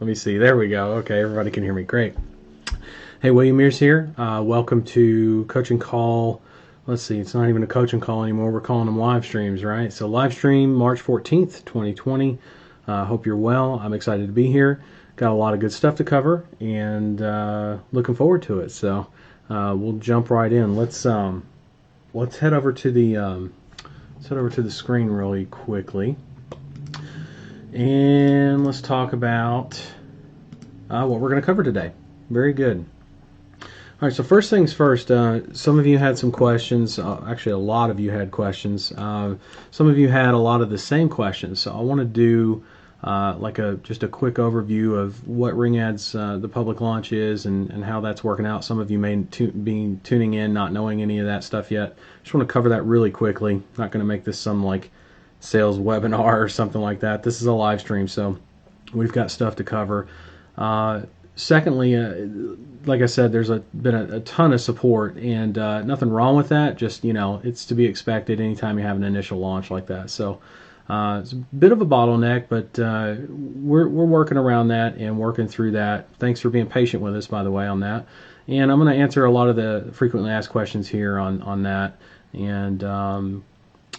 Let me see. There we go. Okay, everybody can hear me. Great. Hey, William Mears here. Welcome to Coaching Call. Let's see, it's not even a coaching call anymore. We're calling them live streams, right? So live stream March 14th, 2020. Hope you're well. I'm excited to be here. Got a lot of good stuff to cover and looking forward to it. So we'll jump right in. Let's head over to the screen really quickly. And let's talk about what we're going to cover today. Very good. All right, so first things first, some of you had some questions. Actually, a lot of you had questions. Some of you had a lot of the same questions. So I want to do just a quick overview of what RingAds, the public launch is and how that's working out. Some of you may be tuning in, not knowing any of that stuff yet. Just want to cover that really quickly. Not going to make this some like sales webinar or something like that. This is a live stream, so we've got stuff to cover. Secondly, like I said, there's been a ton of support, and nothing wrong with that. Just, it's to be expected anytime you have an initial launch like that. So it's a bit of a bottleneck, but we're working around that and working through that. Thanks for being patient with us, by the way, on that. And I'm going to answer a lot of the frequently asked questions here on that.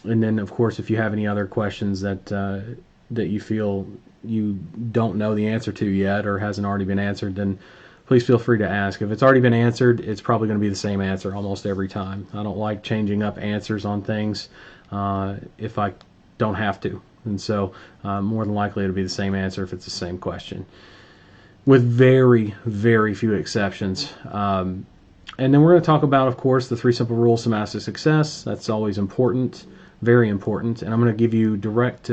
And then, of course, if you have any other questions that you feel you don't know the answer to yet or hasn't already been answered, then please feel free to ask. If it's already been answered, it's probably going to be the same answer almost every time. I don't like changing up answers on things if I don't have to. And so more than likely it'll be the same answer if it's the same question, with very, very few exceptions. And then we're going to talk about, of course, the 3 simple rules to massive success. That's always important, very important. And I'm going to give you direct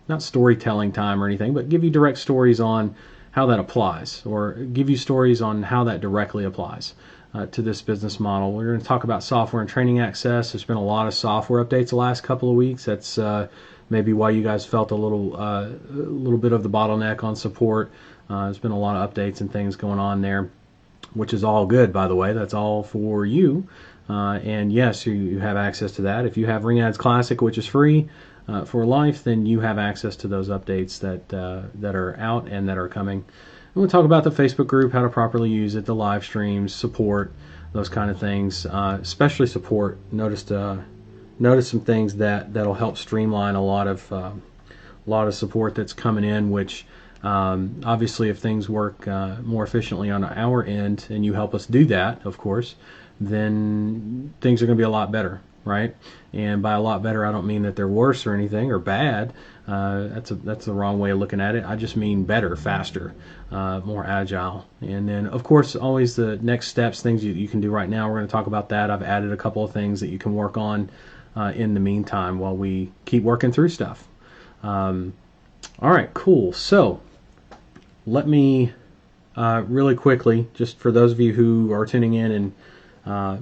not storytelling time or anything, but give you direct stories on how that applies, or give you stories on how that directly applies to this business model. We're going to talk about software and training access. There's been a lot of software updates the last couple of weeks. That's maybe why you guys felt a little bit of the bottleneck on support. There's been a lot of updates and things going on there, which is all good, by the way. That's all for you. And yes, you have access to that. If you have RingAds Classic, which is free, for life, then you have access to those updates that are out and that are coming. And we'll talk about the Facebook group, how to properly use it, the live streams, support, those kind of things. Especially support. Notice some things that'll help streamline a lot of support that's coming in. Which obviously, if things work more efficiently on our end, and you help us do that, of course, then things are going to be a lot better. Right? And by a lot better, I don't mean that they're worse or anything or bad. That's the wrong way of looking at it. I just mean better, faster, more agile. And then, of course, always the next steps, things you can do right now. We're going to talk about that. I've added a couple of things that you can work on in the meantime while we keep working through stuff. All right, cool. So let me really quickly, just for those of you who are tuning in and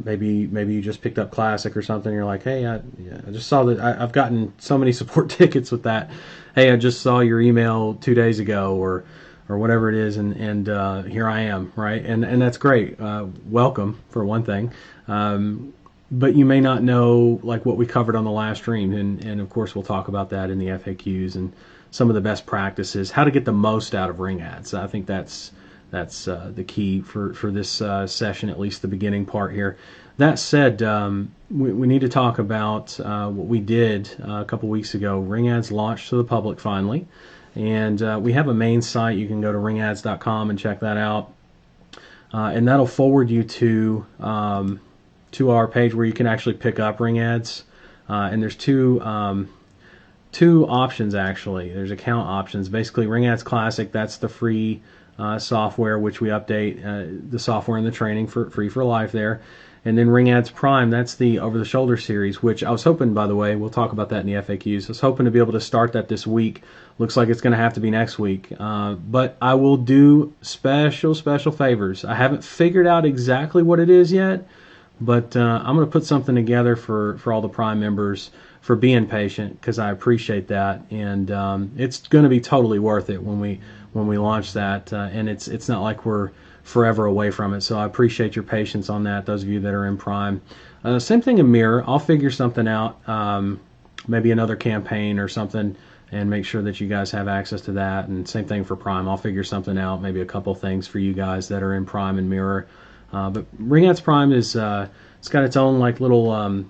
maybe you just picked up Classic or something. You're like, hey, I just saw that I've gotten so many support tickets with that. Hey, I just saw your email 2 days ago, or whatever it is, and here I am, right? And that's great. Welcome, for one thing. But you may not know like what we covered on the last stream, and of course we'll talk about that in the FAQs and some of the best practices, how to get the most out of RingAds. I think that's the key for this session, at least the beginning part here. That said, we need to talk about what we did a couple weeks ago. RingAds launched to the public finally, and we have a main site. You can go to ringads.com and check that out, and that'll forward you to our page where you can actually pick up RingAds. And there's two options actually. There's account options. Basically, RingAds Classic, that's the free software, which we update the software and the training for free for life there. And then RingAds Prime, that's the over-the-shoulder series, which I was hoping, by the way, we'll talk about that in the FAQs. I was hoping to be able to start that this week. Looks like it's going to have to be next week. But I will do special favors. I haven't figured out exactly what it is yet, but I'm going to put something together for all the Prime members for being patient, because I appreciate that. And it's going to be totally worth it when we launch that. And it's not like we're forever away from it. So I appreciate your patience on that, those of you that are in Prime. Same thing in Mirror. I'll figure something out, maybe another campaign or something, and make sure that you guys have access to that. And same thing for Prime. I'll figure something out, maybe a couple things for you guys that are in Prime and Mirror. But Ring Ads Prime is it's got its own like little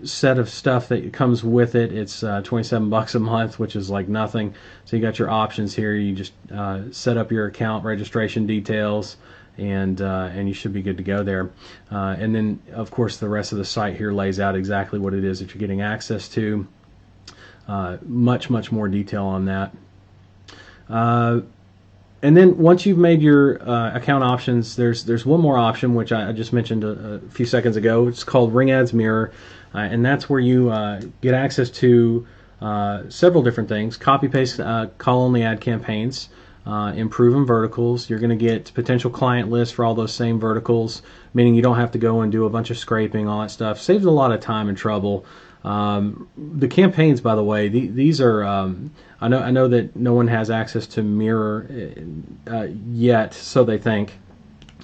set of stuff that comes with it. It's $27 a month, which is like nothing. So you got your options here. You just set up your account registration details, and you should be good to go there. And then, of course, the rest of the site here lays out exactly what it is that you're getting access to. Much more detail on that. And then once you've made your account options, there's one more option which I just mentioned a few seconds ago. It's called Ring Ads Mirror, and that's where you get access to several different things: copy paste, call only ad campaigns, improving verticals. You're going to get potential client lists for all those same verticals, meaning you don't have to go and do a bunch of scraping, all that stuff. Saves a lot of time and trouble. The campaigns, by the way, these are I know that no one has access to Mirror yet, so they think.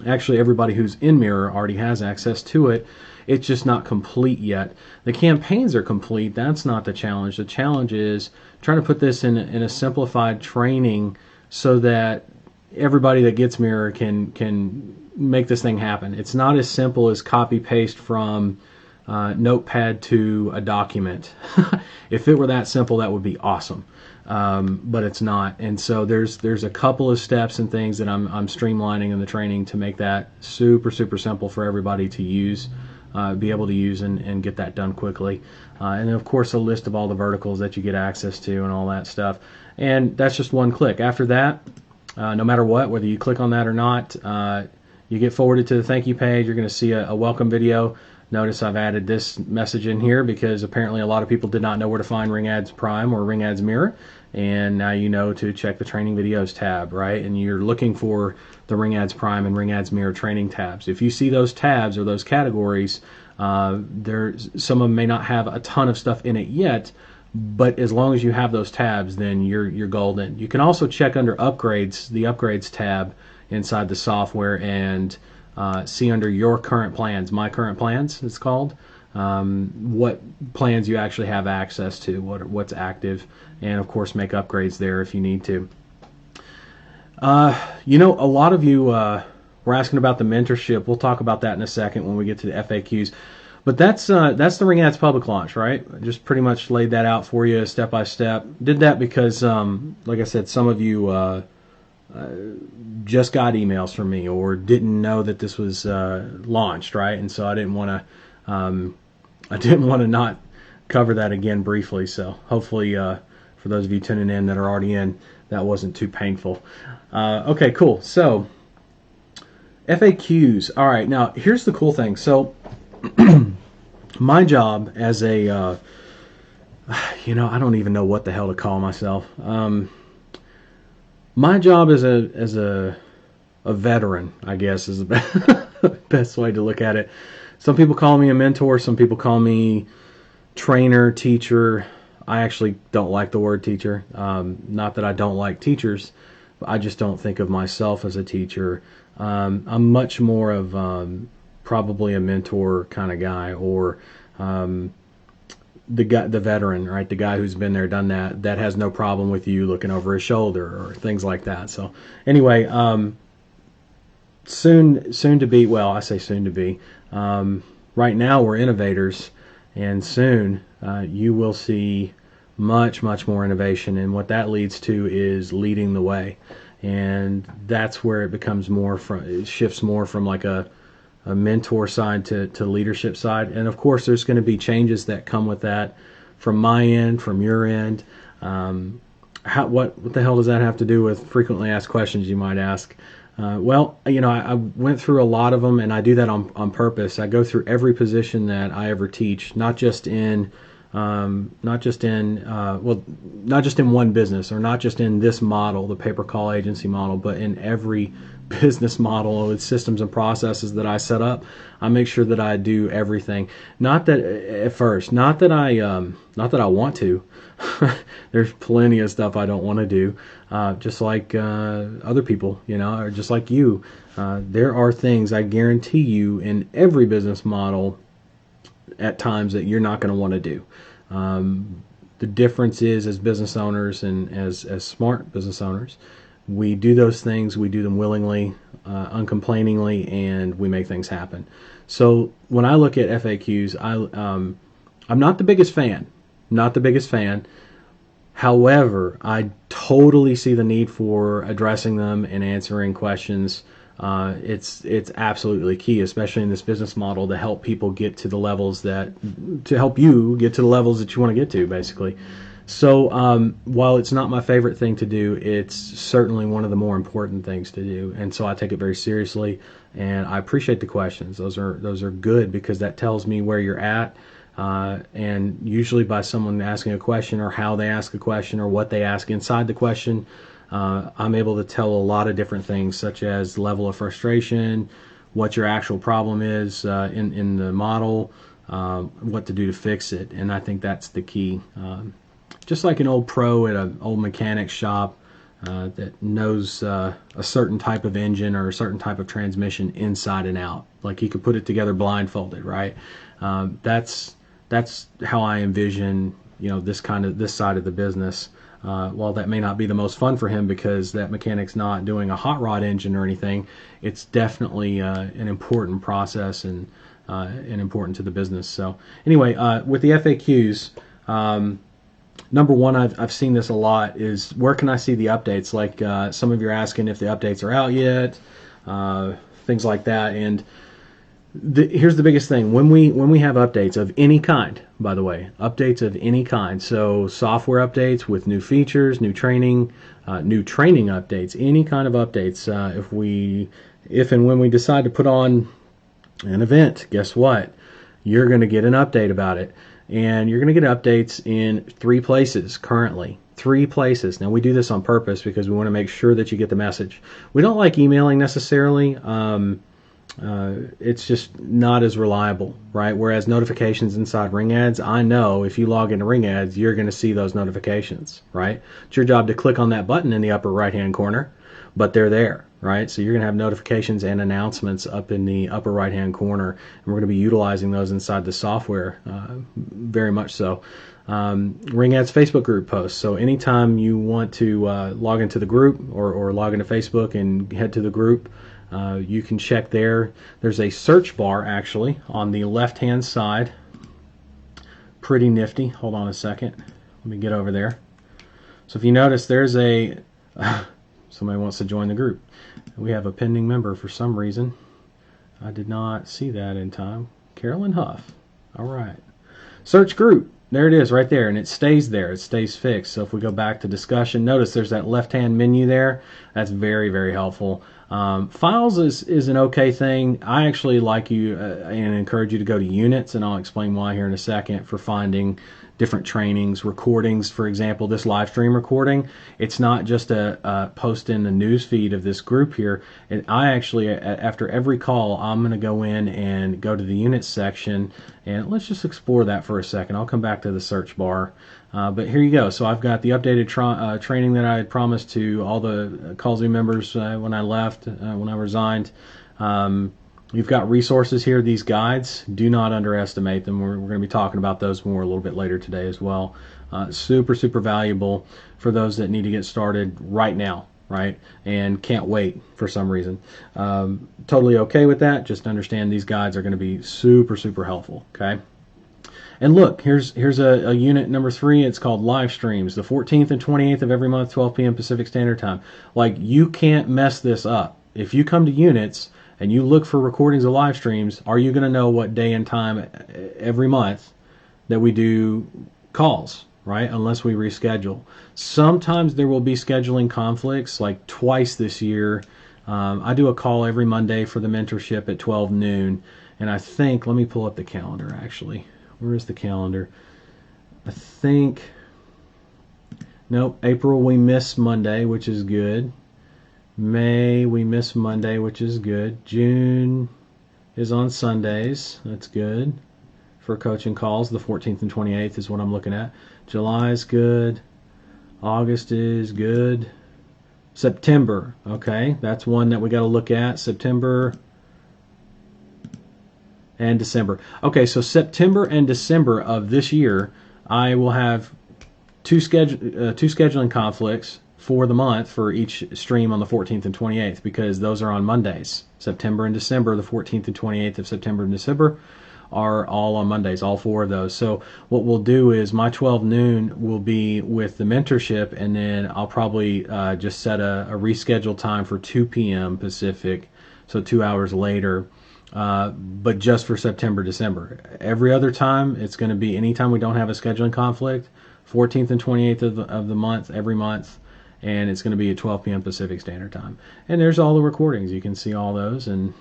Actually, everybody who's in Mirror already has access to it. It's just not complete yet. The campaigns are complete. That's not the challenge. The challenge is trying to put this in a simplified training so that everybody that gets Mirror can make this thing happen. It's not as simple as copy paste from Notepad to a document. If it were that simple, that would be awesome, but it's not. And so there's a couple of steps and things that I'm streamlining in the training to make that super simple for everybody to use, be able to use and get that done quickly. And then of course a list of all the verticals that you get access to and all that stuff. And that's just one click. After that, no matter what, whether you click on that or not, you get forwarded to the thank you page. You're going to see a welcome video. Notice I've added this message in here because apparently a lot of people did not know where to find Ring Ads Prime or Ring Ads Mirror, and now you know to check the training videos tab, right? And you're looking for the Ring Ads Prime and Ring Ads Mirror training tabs. If you see those tabs or those categories, some of them may not have a ton of stuff in it yet, but as long as you have those tabs, then you're golden. You can also check under upgrades, the upgrades tab inside the software, and see under your current plans, my current plans it's called, what plans you actually have access to, what's active, and of course make upgrades there if you need to. You know, a lot of you were asking about the mentorship. We'll talk about that in a second when we get to the FAQs. But that's the Ring Ads public launch, right? I just pretty much laid that out for you step by step. Did that because, like I said, some of you just got emails from me or didn't know that this was launched, right? And so I didn't want to not cover that again briefly. So hopefully for those of you tuning in that are already in, that wasn't too painful. Okay, cool. So FAQs. All right, now here's the cool thing. So my job as a I don't even know what the hell to call myself. My job as a veteran, I guess, is the best way to look at it. Some people call me a mentor. Some people call me trainer, teacher. I actually don't like the word teacher. Not that I don't like teachers, but I just don't think of myself as a teacher. I'm much more of probably a mentor kind of guy, or the veteran, right? The guy who's been there, done that has no problem with you looking over his shoulder or things like that. So anyway, soon to be, well, I say soon to be, right now we're innovators, and soon you will see much more innovation, and what that leads to is leading the way, and that's where it becomes it shifts more from like a mentor side to leadership side. And of course there's going to be changes that come with that from my end, from your end. What the hell does that have to do with frequently asked questions, you might ask? Well, I went through a lot of them, and I do that on purpose. I go through every position that I ever teach, not just in one business, or not just in this model, the pay-per-call agency model, but in every business model with systems and processes that I set up. I make sure that I do everything. Not that I want to. There's plenty of stuff I don't want to do, just like other people, or just like you. There are things, I guarantee you, in every business model at times that you're not going to want to do. The difference is, as business owners and as smart business owners, we do those things, we do them willingly, uncomplainingly, and we make things happen. So when I look at FAQs, I'm not the biggest fan, not the biggest fan. However, I totally see the need for addressing them and answering questions. It's absolutely key, especially in this business model, to help people get to the levels to help you get to the levels that you want to get to, basically. So while it's not my favorite thing to do, it's certainly one of the more important things to do, and so I take it very seriously. And I appreciate the questions. Those are good, because that tells me where you're at. And usually by someone asking a question, or how they ask a question, or what they ask inside the question, I'm able to tell a lot of different things, such as the level of frustration, what your actual problem is in the model, what to do to fix it. And I think that's the key. Just like an old pro at an old mechanic shop that knows a certain type of engine or a certain type of transmission inside and out, like he could put it together blindfolded, right? That's how I envision, this side of the business. While that may not be the most fun for him, because that mechanic's not doing a hot rod engine or anything, it's definitely an important process and important to the business. So anyway, with the FAQs, number one, I've seen this a lot, is where can I see the updates? Like some of you are asking if the updates are out yet, things like that. And here's the biggest thing: when we have updates of any kind, by the way, updates of any kind, so software updates with new features, new training updates, any kind of updates, if and when we decide to put on an event, guess what? You're going to get an update about it. And you're going to get updates in 3 places currently. 3 places. Now, we do this on purpose because we want to make sure that you get the message. We don't like emailing necessarily. It's just not as reliable, right? Whereas notifications inside Ring Ads, I know if you log into Ring Ads, you're going to see those notifications, right? It's your job to click on that button in the upper right-hand corner, but they're there, right? So you're going to have notifications and announcements up in the upper right-hand corner, and we're going to be utilizing those inside the software, very much so. Ring Ads Facebook group posts. So anytime you want to log into the group or log into Facebook and head to the group, you can check there. There's a search bar actually on the left-hand side. Pretty nifty. Hold on a second. Let me get over there. So if you notice, there's somebody wants to join the group. We have a pending member for some reason. I did not see that in time. Carolyn Huff. All right. Search group. There it is right there, and it stays there. It stays fixed. So if we go back to discussion, notice there's that left-hand menu there. That's very, very helpful. Files is an okay thing. I actually like you and encourage you to go to units, and I'll explain why here in a second, for finding different trainings, recordings. For example, this live stream recording, it's not just a post in the news feed of this group here. And I actually, after every call, I'm going to go in and go to the units section, and let's just explore that for a second. I'll come back to the search bar. But here you go. So I've got the updated training that I had promised to all the CallZoom members when I left, when I resigned. You've got resources here, these guides. Do not underestimate them. We're going to be talking about those more a little bit later today as well. Super, super valuable for those that need to get started right now, right? And can't wait for some reason. Totally okay with that. Just understand these guides are going to be super, super helpful, okay? And look, here's a unit number 3. It's called live streams, the 14th and 28th of every month, 12 p.m. Pacific Standard Time. Like, you can't mess this up. If you come to units and you look for recordings of live streams, are you going to know what day and time every month that we do calls, right? Unless we reschedule. Sometimes there will be scheduling conflicts, like twice this year. I do a call every Monday for the mentorship at 12 noon, and I think, let me pull up the calendar actually. Where is the calendar? I think, nope, April we miss Monday, which is good. May we miss Monday, which is good. June is on Sundays. That's good for coaching calls. The 14th and 28th is what I'm looking at. July is good. August is good. September, okay, that's one that we got to look at. September and December. Okay, so September and December of this year, I will have two scheduling conflicts for the month for each stream on the 14th and 28th, because those are on Mondays. September and December, the 14th and 28th of September and December are all on Mondays, all 4 of those. So what we'll do is my 12 noon will be with the mentorship, and then I'll probably just set a rescheduled time for 2 p.m. Pacific, so 2 hours later, but just for September, December. Every other time, it's going to be anytime we don't have a scheduling conflict, 14th and 28th of the month, every month, and it's going to be at 12 p.m. Pacific Standard Time. And there's all the recordings. You can see all those and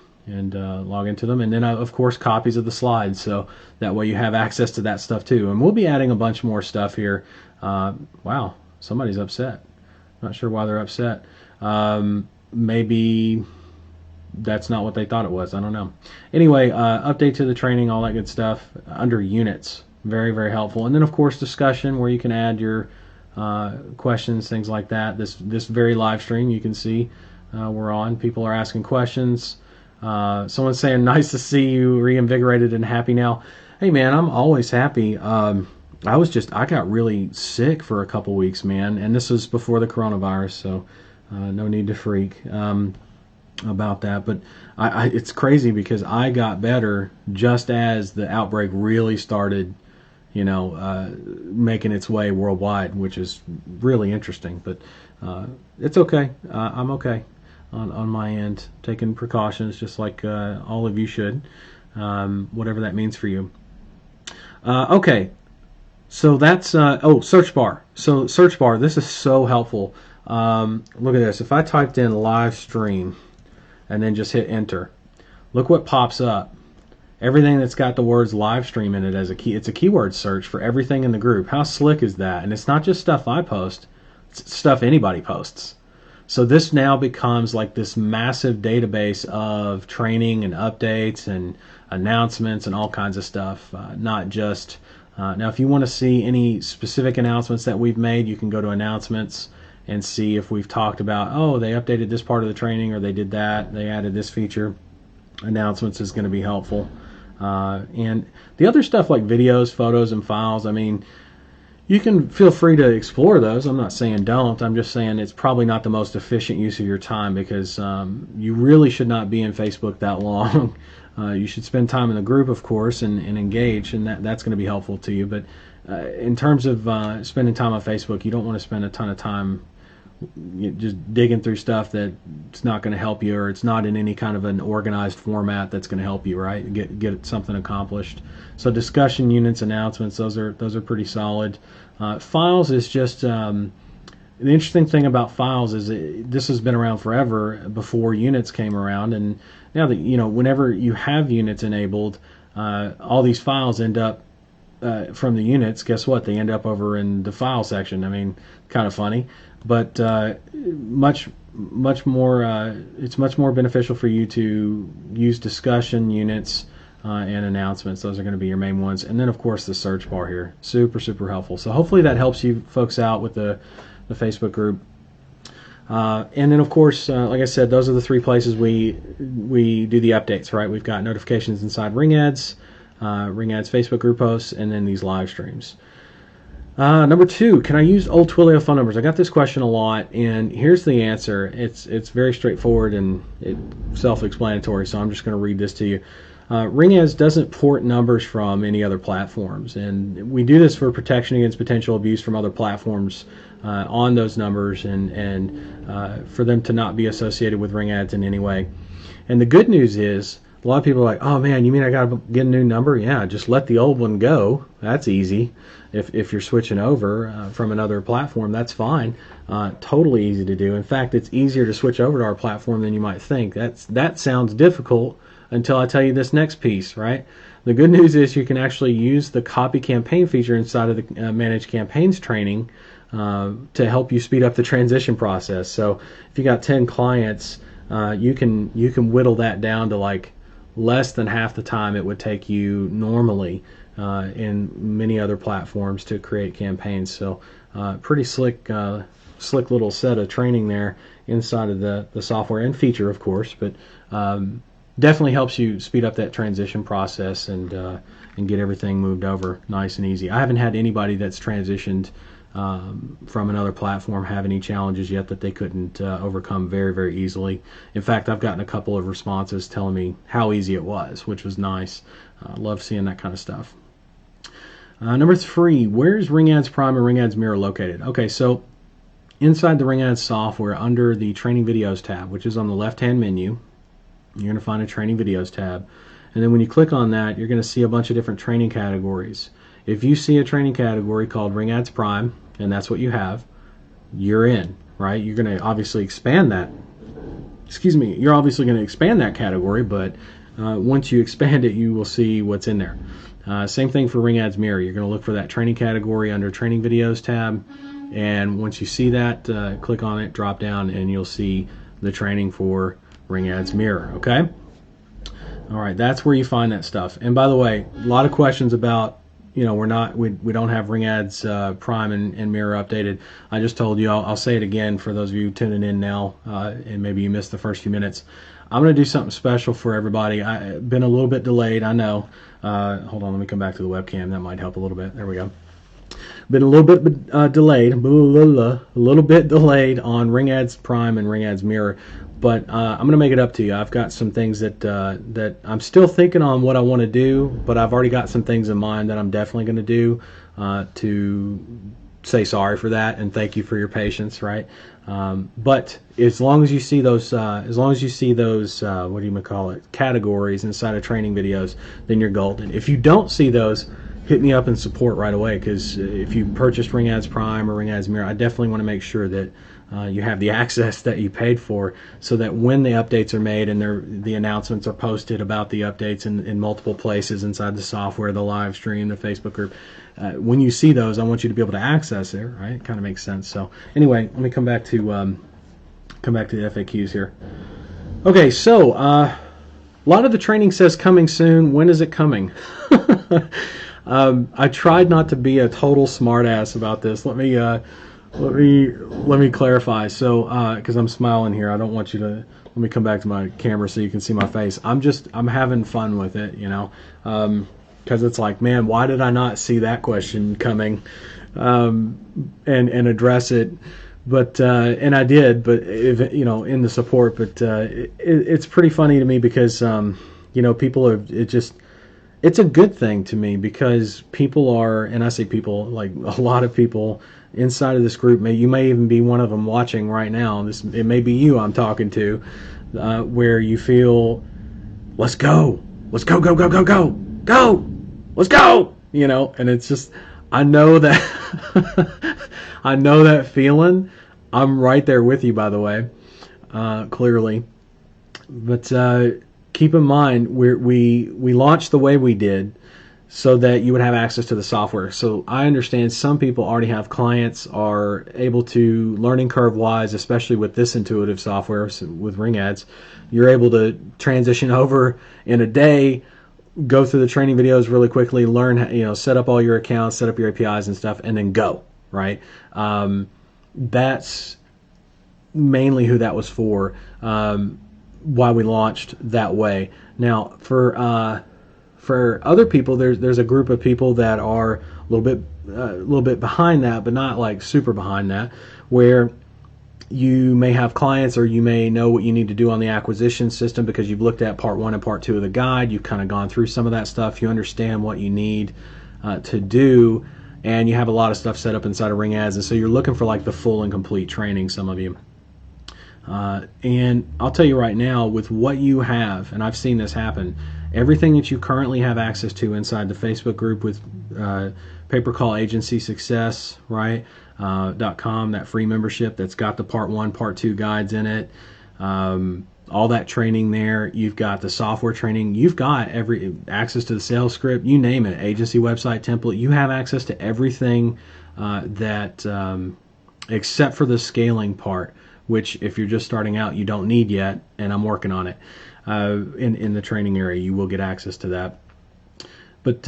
log into them. And then, of course, copies of the slides, so that way you have access to that stuff too. And we'll be adding a bunch more stuff here. Wow, somebody's upset. Not sure why they're upset. Maybe that's not what they thought it was. I don't know. Anyway, update to the training, all that good stuff under units. Very, very helpful. And then, of course, discussion, where you can add your questions, things like that. This very live stream, you can see we're on. People are asking questions. Someone's saying, nice to see you reinvigorated and happy now. Hey, man, I'm always happy. I got really sick for a couple weeks, man, and this was before the coronavirus, so no need to freak about that. But it's crazy because I got better just as the outbreak really started, making its way worldwide, which is really interesting. But it's okay. I'm okay on my end, taking precautions just like all of you should, whatever that means for you. Okay, so that's search bar. So search bar, this is so helpful. Look at this. If I typed in live stream and then just hit enter, look what pops up. Everything that's got the words live stream in it as a key. It's a keyword search for everything in the group. How slick is that? And it's not just stuff I post, it's stuff anybody posts. So this now becomes like this massive database of training and updates and announcements and all kinds of stuff. Not just now, if you want to see any specific announcements that we've made, you can go to announcements and see if we've talked about, oh, they updated this part of the training, or they did that, they added this feature. Announcements is going to be helpful. And the other stuff like videos, photos, and files, I mean, you can feel free to explore those. I'm not saying don't. I'm just saying it's probably not the most efficient use of your time, because you really should not be in Facebook that long. You should spend time in the group, of course, and engage, and that's going to be helpful to you. But in terms of spending time on Facebook, you don't want to spend a ton of time just digging through stuff that's not going to help you, or it's not in any kind of an organized format that's going to help you, right? Get something accomplished. So discussion, units, announcements, those are pretty solid. Files is just the interesting thing about files is this has been around forever before units came around, and now that whenever you have units enabled, all these files end up from the units. Guess what? They end up over in the file section. I mean, kind of funny. But much more. It's much more beneficial for you to use discussion, units, and announcements. Those are going to be your main ones. And then, of course, the search bar here, super helpful. So hopefully that helps you folks out with the Facebook group. And then, of course, like I said, those are the 3 places we do the updates. Right? We've got notifications inside Ring Ads, Facebook group posts, and then these live streams. Number 2, can I use old Twilio phone numbers? I got this question a lot, and here's the answer. It's very straightforward and self-explanatory, so I'm just going to read this to you. Ring Ads doesn't port numbers from any other platforms, and we do this for protection against potential abuse from other platforms on those numbers, and for them to not be associated with Ring Ads in any way. And the good news is, a lot of people are like, oh man, you mean I got to get a new number? Yeah, just let the old one go. That's easy. If you're switching over from another platform, that's fine. Totally easy to do. In fact, it's easier to switch over to our platform than you might think. That sounds difficult until I tell you this next piece, right? The good news is you can actually use the copy campaign feature inside of the Managed Campaigns training to help you speed up the transition process. So if you got 10 clients, you can whittle that down to like less than half the time it would take you normally in many other platforms to create campaigns. So pretty slick little set of training there inside of the software and feature, of course, but definitely helps you speed up that transition process and get everything moved over nice and easy. I haven't had anybody that's transitioned from another platform have any challenges yet that they couldn't overcome very, very easily. In fact, I've gotten a couple of responses telling me how easy it was, which was nice. Love seeing that kind of stuff. Number 3, where's RingAds Prime and RingAds Mirror located? Okay, so inside the RingAds software, under the Training Videos tab, which is on the left-hand menu, you're going to find a Training Videos tab. And then when you click on that, you're going to see a bunch of different training categories. If you see a training category called RingAds Prime, and that's what you have, you're in, right? You're going to obviously expand that. Excuse me. You're obviously going to expand that category, but once you expand it, you will see what's in there. Same thing for RingAds Mirror. You're going to look for that training category under Training Videos tab, and once you see that, click on it, drop down, and you'll see the training for RingAds Mirror. Okay. All right, that's where you find that stuff. And by the way, a lot of questions about, we don't have RingAds Prime and Mirror updated. I just told you, I'll say it again for those of you tuning in now, and maybe you missed the first few minutes. I'm going to do something special for everybody. I've been a little bit delayed, I know. Hold on, let me come back to the webcam. That might help a little bit. There we go. Been a little bit delayed, on RingAds Prime and RingAds Mirror, but I'm going to make it up to you. I've got some things that I'm still thinking on what I want to do, but I've already got some things in mind that I'm definitely going to do to say sorry for that and thank you for your patience, right? But as long as you see those, categories inside of training videos, then you're golden. If you don't see those, hit me up in support right away, because if you purchased RingAds Prime or RingAds Mirror, I definitely want to make sure that you have the access that you paid for, so that when the updates are made and the announcements are posted about the updates in multiple places inside the software, the live stream, the Facebook group, when you see those, I want you to be able to access it, right? It kind of makes sense. So anyway, let me come back to the FAQs here. Okay, so a lot of the training says coming soon. When is it coming? I tried not to be a total smartass about this. Let me clarify. So, because I'm smiling here, I don't want you to. Let me come back to my camera so you can see my face. I'm having fun with it, because it's like, man, why did I not see that question coming, and address it? But and I did, but in the support. But it's pretty funny to me because people are it's a good thing to me, because people are, and I say people, like a lot of people inside of this group, you may even be one of them watching right now. It may be you I'm talking to, where you feel, let's go, go, go, go, go, go, go, let's go, and it's just, I know that, I know that feeling. I'm right there with you, by the way, clearly, but keep in mind, we launched the way we did so that you would have access to the software. So I understand some people already have clients, are able to, learning curve wise, especially with this intuitive software, so with RingAds, you're able to transition over in a day, go through the training videos really quickly, learn, set up all your accounts, set up your APIs and stuff, and then go, right? That's mainly who that was for. Why we launched that way. Now, for other people, there's a group of people that are a little bit behind that, but not like super behind that, where you may have clients, or you may know what you need to do on the acquisition system because you've looked at part 1 and part 2 of the guide. You've kind of gone through some of that stuff. You understand what you need to do, and you have a lot of stuff set up inside of RingAds, and so you're looking for like the full and complete training, some of you. And I'll tell you right now, with what you have, and I've seen this happen, everything that you currently have access to inside the Facebook group with Pay-Per-Call Agency Success, right? .com, that free membership that's got the part 1, part 2 guides in it, all that training there. You've got the software training. You've got access to the sales script. You name it, agency website template. You have access to everything except for the scaling part, which if you're just starting out, you don't need yet, and I'm working on it. In the training area, you will get access to that. But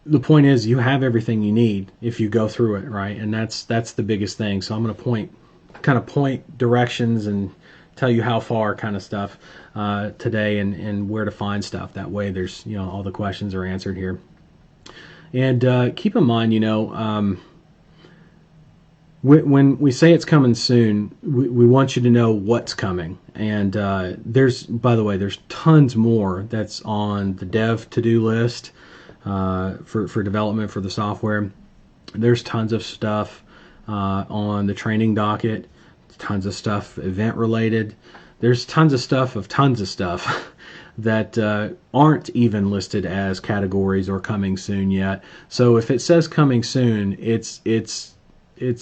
the point is, you have everything you need if you go through it, right? And that's the biggest thing. So I'm going to point directions and tell you how far kind of stuff today, and where to find stuff. That way there's, all the questions are answered here. And keep in mind, when we say it's coming soon, we want you to know what's coming. And by the way, there's tons more that's on the dev to-do list for development for the software. There's tons of stuff on the training docket, tons of stuff event related. There's tons of stuff that aren't even listed as categories or coming soon yet. So if it says coming soon, it's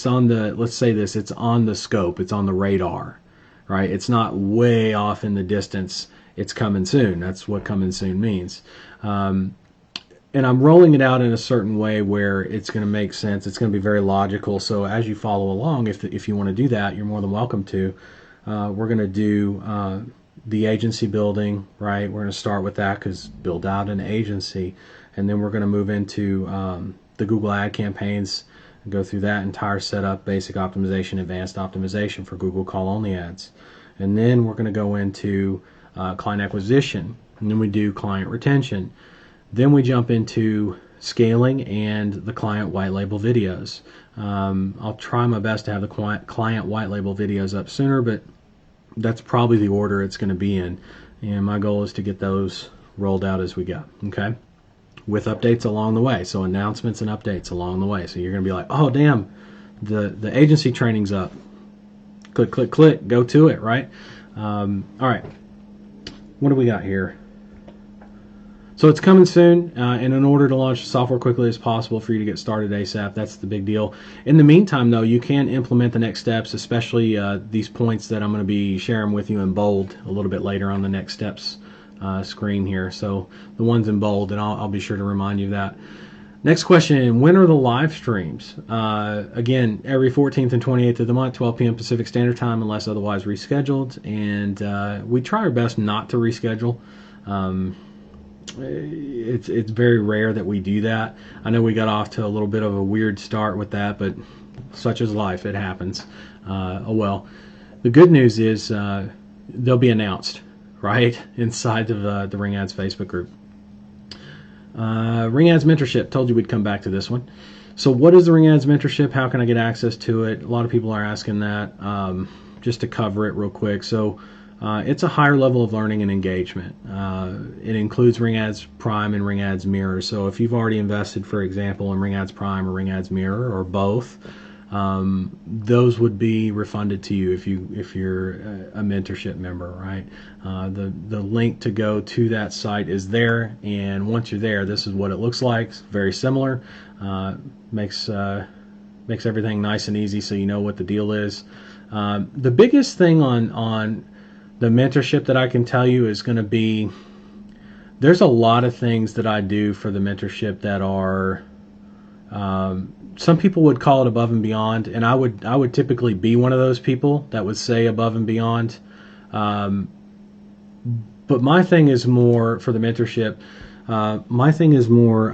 on the, let's say this, it's on the scope, it's on the radar, right? It's not way off in the distance. It's coming soon. That's what coming soon means. And I'm rolling it out in a certain way where it's going to make sense. It's going to be very logical. So as you follow along, if you want to do that, you're more than welcome to. We're going to do the agency building, right? We're going to start with that because build out an agency. And then we're going to move into the Google ad campaigns and go through that entire setup, basic optimization, advanced optimization for Google call only ads. And then we're going to go into client acquisition. And then we do client retention. Then we jump into scaling and the client white label videos. I'll try my best to have the client white label videos up sooner, but that's probably the order it's going to be in. And my goal is to get those rolled out as we go, okay? With updates along the way. So announcements and updates along the way. So you're going to be like, oh, damn, the agency training's up. Click, click, click, go to it, right? All right. What do we got here? So it's coming soon, and in order to launch the software quickly as possible for you to get started ASAP, that's the big deal. In the meantime, though, you can implement the next steps, especially these points that I'm going to be sharing with you in bold a little bit later on the next steps screen here. So the ones in bold, and I'll be sure to remind you of that. Next question, when are the live streams? Again, every 14th and 28th of the month, 12 p.m. Pacific Standard Time, unless otherwise rescheduled. And we try our best not to reschedule. It's very rare that we do that. I know we got off to a little bit of a weird start with that, but such is life. It happens. Oh well. The good news is they'll be announced, right, inside of the Ring Ads Facebook group. Ring Ads Mentorship. Told you we'd come back to this one. So what is the Ring Ads Mentorship? How can I get access to it? A lot of people are asking that. Just to cover it real quick. So it's a higher level of learning and engagement. It includes Ring Ads Prime and Ring Ads Mirror. So if you've already invested, for example, in Ring Ads Prime or Ring Ads Mirror or both, those would be refunded to you if you're a mentorship member, right? The link to go to that site is there, and once you're there, this is what it looks like. It's very similar. Makes everything nice and easy, so you know what the deal is. The biggest thing on the mentorship that I can tell you is going to be, there's a lot of things that I do for the mentorship that are, some people would call it above and beyond, and I would typically be one of those people that would say above and beyond. But my thing is more for the mentorship. My thing is more,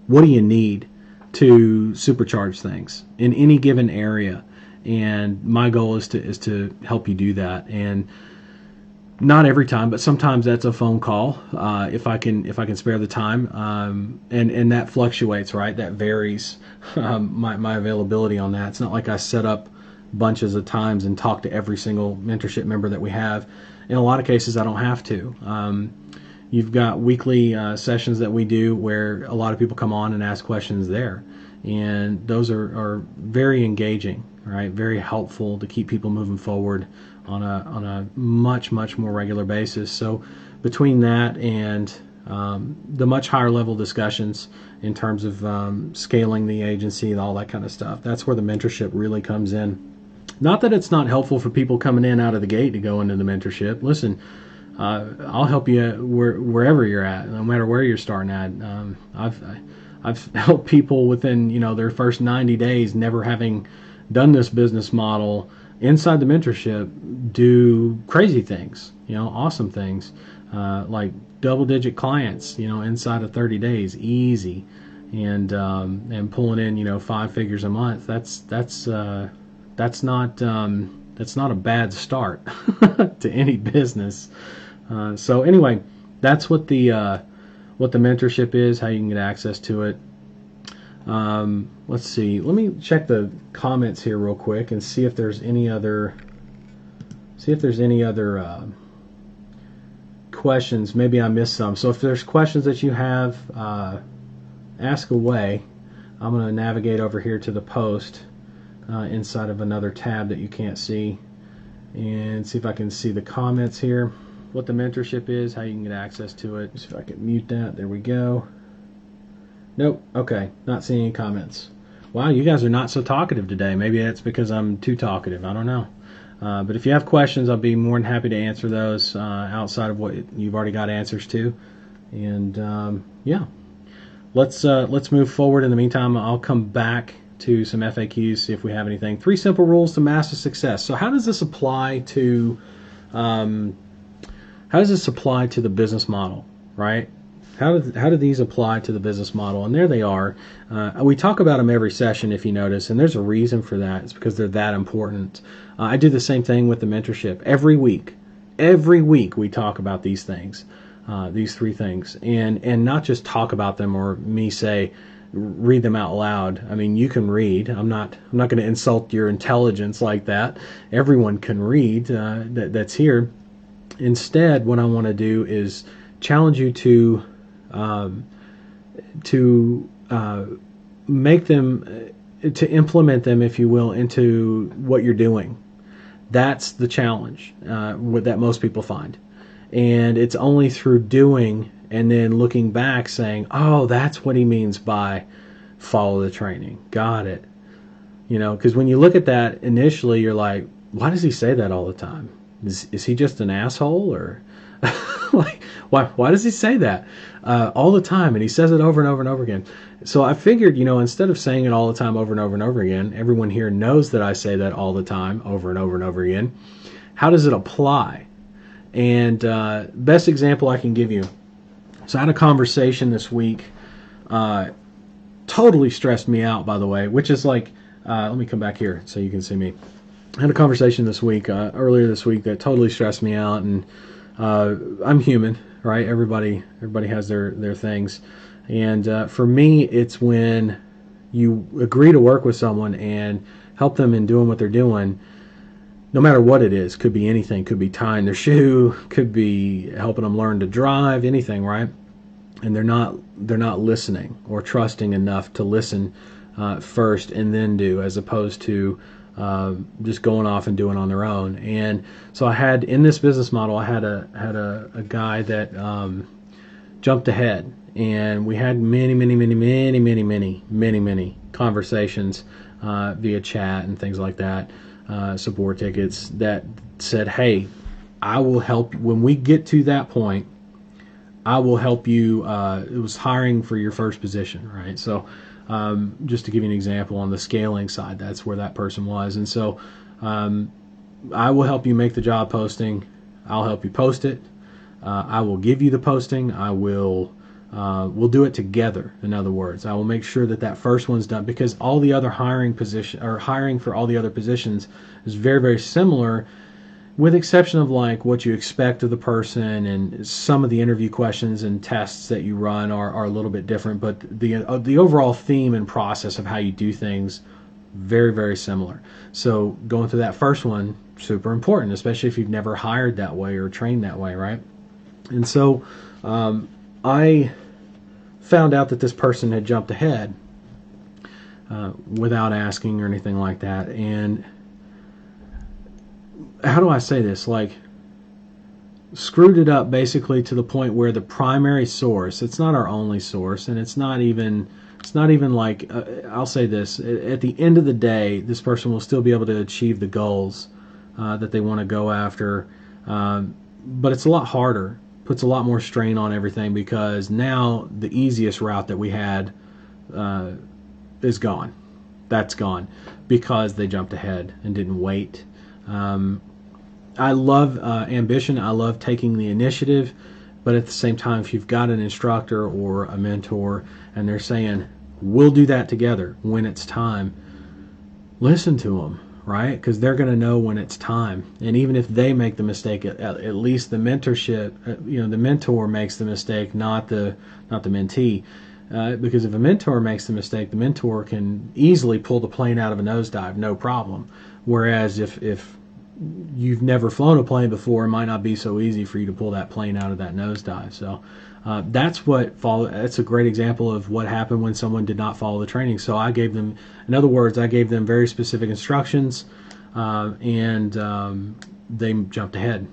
what do you need to supercharge things in any given area? And my goal is to help you do that. And not every time, but sometimes that's a phone call if I can spare the time. And that fluctuates, right? That varies my availability on that. It's not like I set up bunches of times and talk to every single mentorship member that we have. In a lot of cases, I don't have to. You've got weekly sessions that we do where a lot of people come on and ask questions there. And those are very engaging, right? Very helpful to keep people moving forward on a much more regular basis. So between that and the much higher level discussions in terms of scaling the agency and all that kind of stuff, that's where the mentorship really comes in. Not that it's not helpful for people coming in out of the gate to go into the mentorship. Listen, I'll help you wherever you're at, no matter where you're starting at. I've helped people within their first 90 days, never having done this business model, inside the mentorship, do crazy things, awesome things, like double-digit clients, inside of 30 days, easy, and pulling in 5 figures a month. That's not a bad start to any business. So anyway, that's what the mentorship is, how you can get access to it. Let's see. Let me check the comments here real quick and see if there's any other questions. Maybe I missed some. So if there's questions that you have, ask away. I'm going to navigate over here to the post inside of another tab that you can't see, and see if I can see the comments here. What the mentorship is, how you can get access to it. See if I can mute that. There we go. Nope. Okay. Not seeing any comments. Wow, you guys are not so talkative today. Maybe that's because I'm too talkative. I don't know. But if you have questions, I'll be more than happy to answer those outside of what you've already got answers to. And yeah, let's move forward. In the meantime, I'll come back to some FAQs, see if we have anything. 3 simple rules to master success. So how does this apply to the business model, right? How do these apply to the business model? And there they are. We talk about them every session, if you notice, and there's a reason for that. It's because they're that important. I do the same thing with the mentorship. Every week we talk about these things, these 3 things, and not just talk about them or me say, read them out loud. I mean, you can read. I'm not going to insult your intelligence like that. Everyone can read that's here. Instead, what I want to do is challenge you to make them, to implement them, if you will, into what you're doing. That's the challenge that most people find. And it's only through doing and then looking back saying, oh, that's what he means by follow the training. Got it. You know, because when you look at that initially, you're like, why does he say that all the time? Is he just an asshole? Or like, why does he say that all the time? And he says it over and over and over again. So I figured, you know, instead of saying it all the time over and over and over again, everyone here knows that I say that all the time over and over and over again. How does it apply? And best example I can give you. So I had a conversation this week, totally stressed me out, by the way, which is like, let me come back here so you can see me. I had a conversation this week, earlier this week, that totally stressed me out, and I'm human, right? Everybody has their things, and for me, it's when you agree to work with someone and help them in doing what they're doing, no matter what it is. Could be anything. Could be tying their shoe, could be helping them learn to drive, anything, right? And they're not listening or trusting enough to listen first and then do, as opposed to just going off and doing on their own. And so I had, in this business model, I had a guy that jumped ahead, and we had many conversations via chat and things like that, support tickets that said, hey, I will help when we get to that point. I will help you. It was hiring for your first position, right? So just to give you an example, on the scaling side, that's where that person was. And so I will help you make the job posting. I'll help you post it. I will give you the posting. We'll do it together. In other words, I will make sure that first one's done, because all the other hiring for all the other positions is very, very similar, with exception of like what you expect of the person, and some of the interview questions and tests that you run are a little bit different, but the overall theme and process of how you do things, very, very similar. So going through that first one, super important, especially if you've never hired that way or trained that way, right? And so I found out that this person had jumped ahead without asking or anything like that. And how do I say this? Like, screwed it up basically to the point where the primary source, it's not our only source, and it's not even like, I'll say this, at the end of the day, this person will still be able to achieve the goals that they want to go after, but it's a lot harder, puts a lot more strain on everything, because now the easiest route that we had is gone. That's gone because they jumped ahead and didn't wait. I love ambition. I love taking the initiative, but at the same time, if you've got an instructor or a mentor and they're saying, we'll do that together when it's time, listen to them, right? Because they're going to know when it's time. And even if they make the mistake, at least the mentorship, the mentor makes the mistake, not the mentee. Because if a mentor makes the mistake, the mentor can easily pull the plane out of a nosedive, no problem. Whereas if you've never flown a plane before, it might not be so easy for you to pull that plane out of that nosedive. So that's a great example of what happened when someone did not follow the training. So I gave them, in other words, I gave them very specific instructions, and they jumped ahead,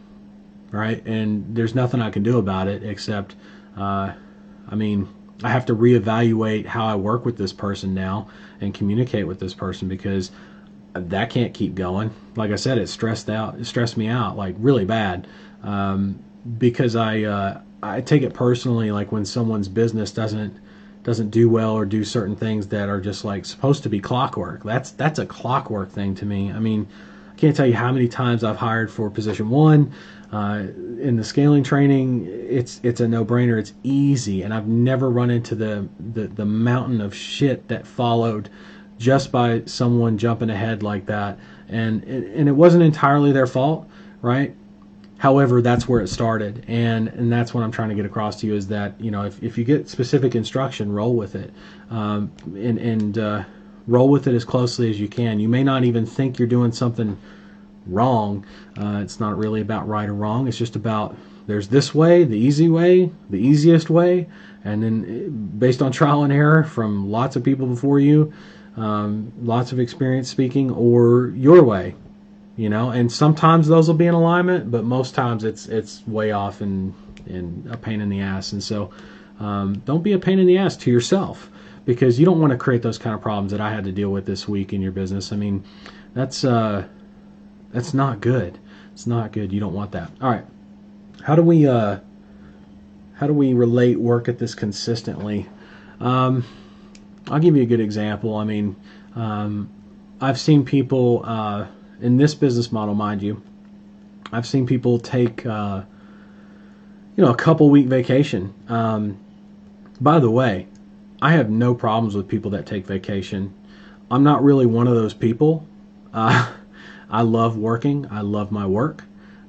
right? And there's nothing I can do about it except, I have to reevaluate how I work with this person now and communicate with this person, because that can't keep going. Like I said, it stressed me out like really bad, because I take it personally, like when someone's business doesn't do well or do certain things that are just like supposed to be clockwork. That's a clockwork thing to me. I mean, I can't tell you how many times I've hired for position one. In the scaling training, it's a no-brainer. It's easy, and I've never run into the mountain of shit that followed just by someone jumping ahead like that. And it wasn't entirely their fault, right? However, that's where it started, and that's what I'm trying to get across to you, is that, if you get specific instruction, roll with it, and roll with it as closely as you can. You may not even think you're doing something wrong. It's not really about right or wrong. It's just about, there's this way, the easy way, the easiest way, and then based on trial and error from lots of people before you, lots of experience speaking, or your way, and sometimes those will be in alignment, but most times it's way off and a pain in the ass. And so don't be a pain in the ass to yourself, because you don't want to create those kind of problems that I had to deal with this week in your business. I mean, that's not good. It's not good. You don't want that. All right. How do we relate work at this consistently? I'll give you a good example. I mean, I've seen people in this business model, mind you, I've seen people take a couple week vacation. By the way, I have no problems with people that take vacation. I'm not really one of those people. I love working. I love my work,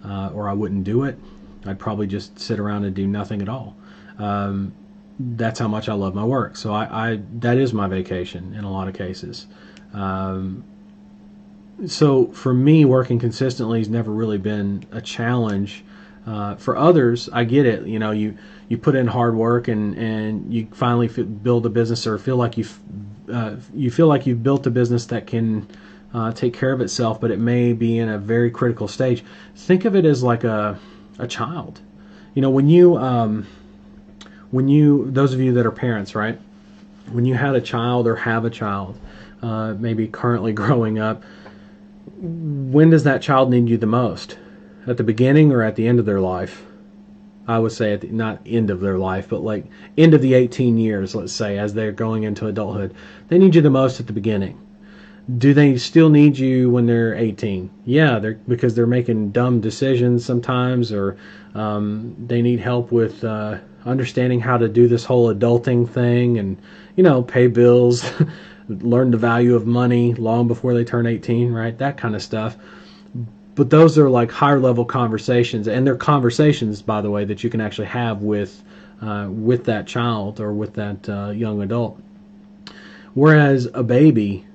or I wouldn't do it. I'd probably just sit around and do nothing at all. That's how much I love my work. So that is my vacation in a lot of cases. So for me, working consistently has never really been a challenge. For others, I get it. You put in hard work and you finally build a business, or feel like you've built a business that can take care of itself, but it may be in a very critical stage. Think of it as like a child. When you those of you that are parents, right? When you had a child or have a child, maybe currently growing up, when does that child need you the most? At the beginning or at the end of their life? I would say not end of their life, but like end of the 18 years, let's say, as they're going into adulthood. They need you the most at the beginning. Do they still need you when they're 18? Yeah, because they're making dumb decisions sometimes, or they need help with understanding how to do this whole adulting thing, and pay bills, learn the value of money long before they turn 18, right? That kind of stuff. But those are like higher level conversations, and they're conversations, by the way, that you can actually have with that child or with that young adult. Whereas a baby,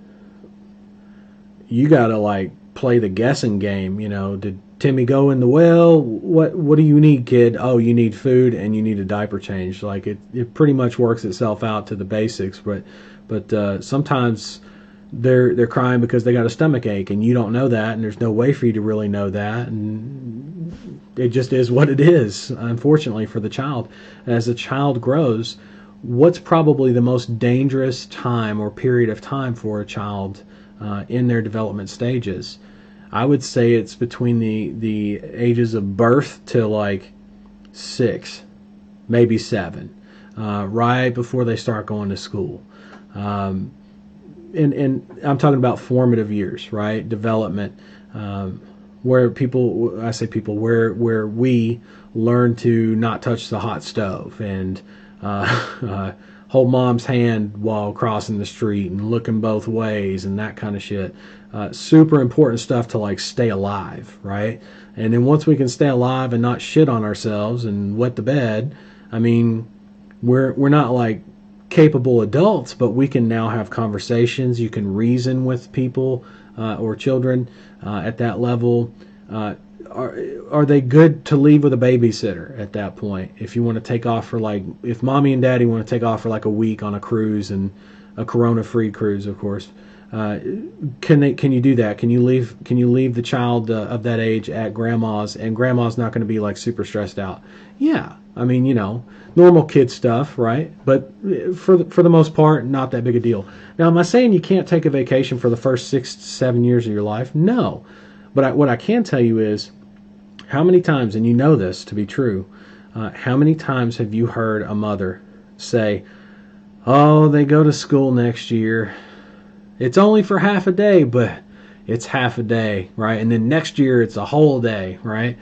you gotta like play the guessing game. Did Timmy go in the well? What do you need, kid? Oh, you need food and you need a diaper change. Like it pretty much works itself out to the basics. But sometimes they're crying because they got a stomach ache, and you don't know that, and there's no way for you to really know that, and it just is what it is, unfortunately, for the child. As the child grows, what's probably the most dangerous time or period of time for a child in their development stages? I would say it's between the ages of birth to like 6, maybe 7, right before they start going to school. And I'm talking about formative years, right? Development, where we learn to not touch the hot stove, and hold mom's hand while crossing the street, and looking both ways, and that kind of shit. Super important stuff to like stay alive, right? And then once we can stay alive and not shit on ourselves and wet the bed, I mean, we're not like capable adults, but we can now have conversations. You can reason with people or children at that level. Are they good to leave with a babysitter at that point? If you want to take off for if mommy and daddy want to take off for like a week on a cruise, and a Corona-free cruise, of course, can you do that? Can you leave the child of that age at grandma's, and grandma's not going to be like super stressed out? Yeah, I mean, normal kid stuff, right? But for the most part, not that big a deal. Now, am I saying you can't take a vacation for the first 6 to 7 years of your life? No. But what I can tell you is, how many times, and you know this to be true, how many times have you heard a mother say, "Oh, they go to school next year. It's only for half a day, but it's half a day," right? And then next year it's a whole day, right?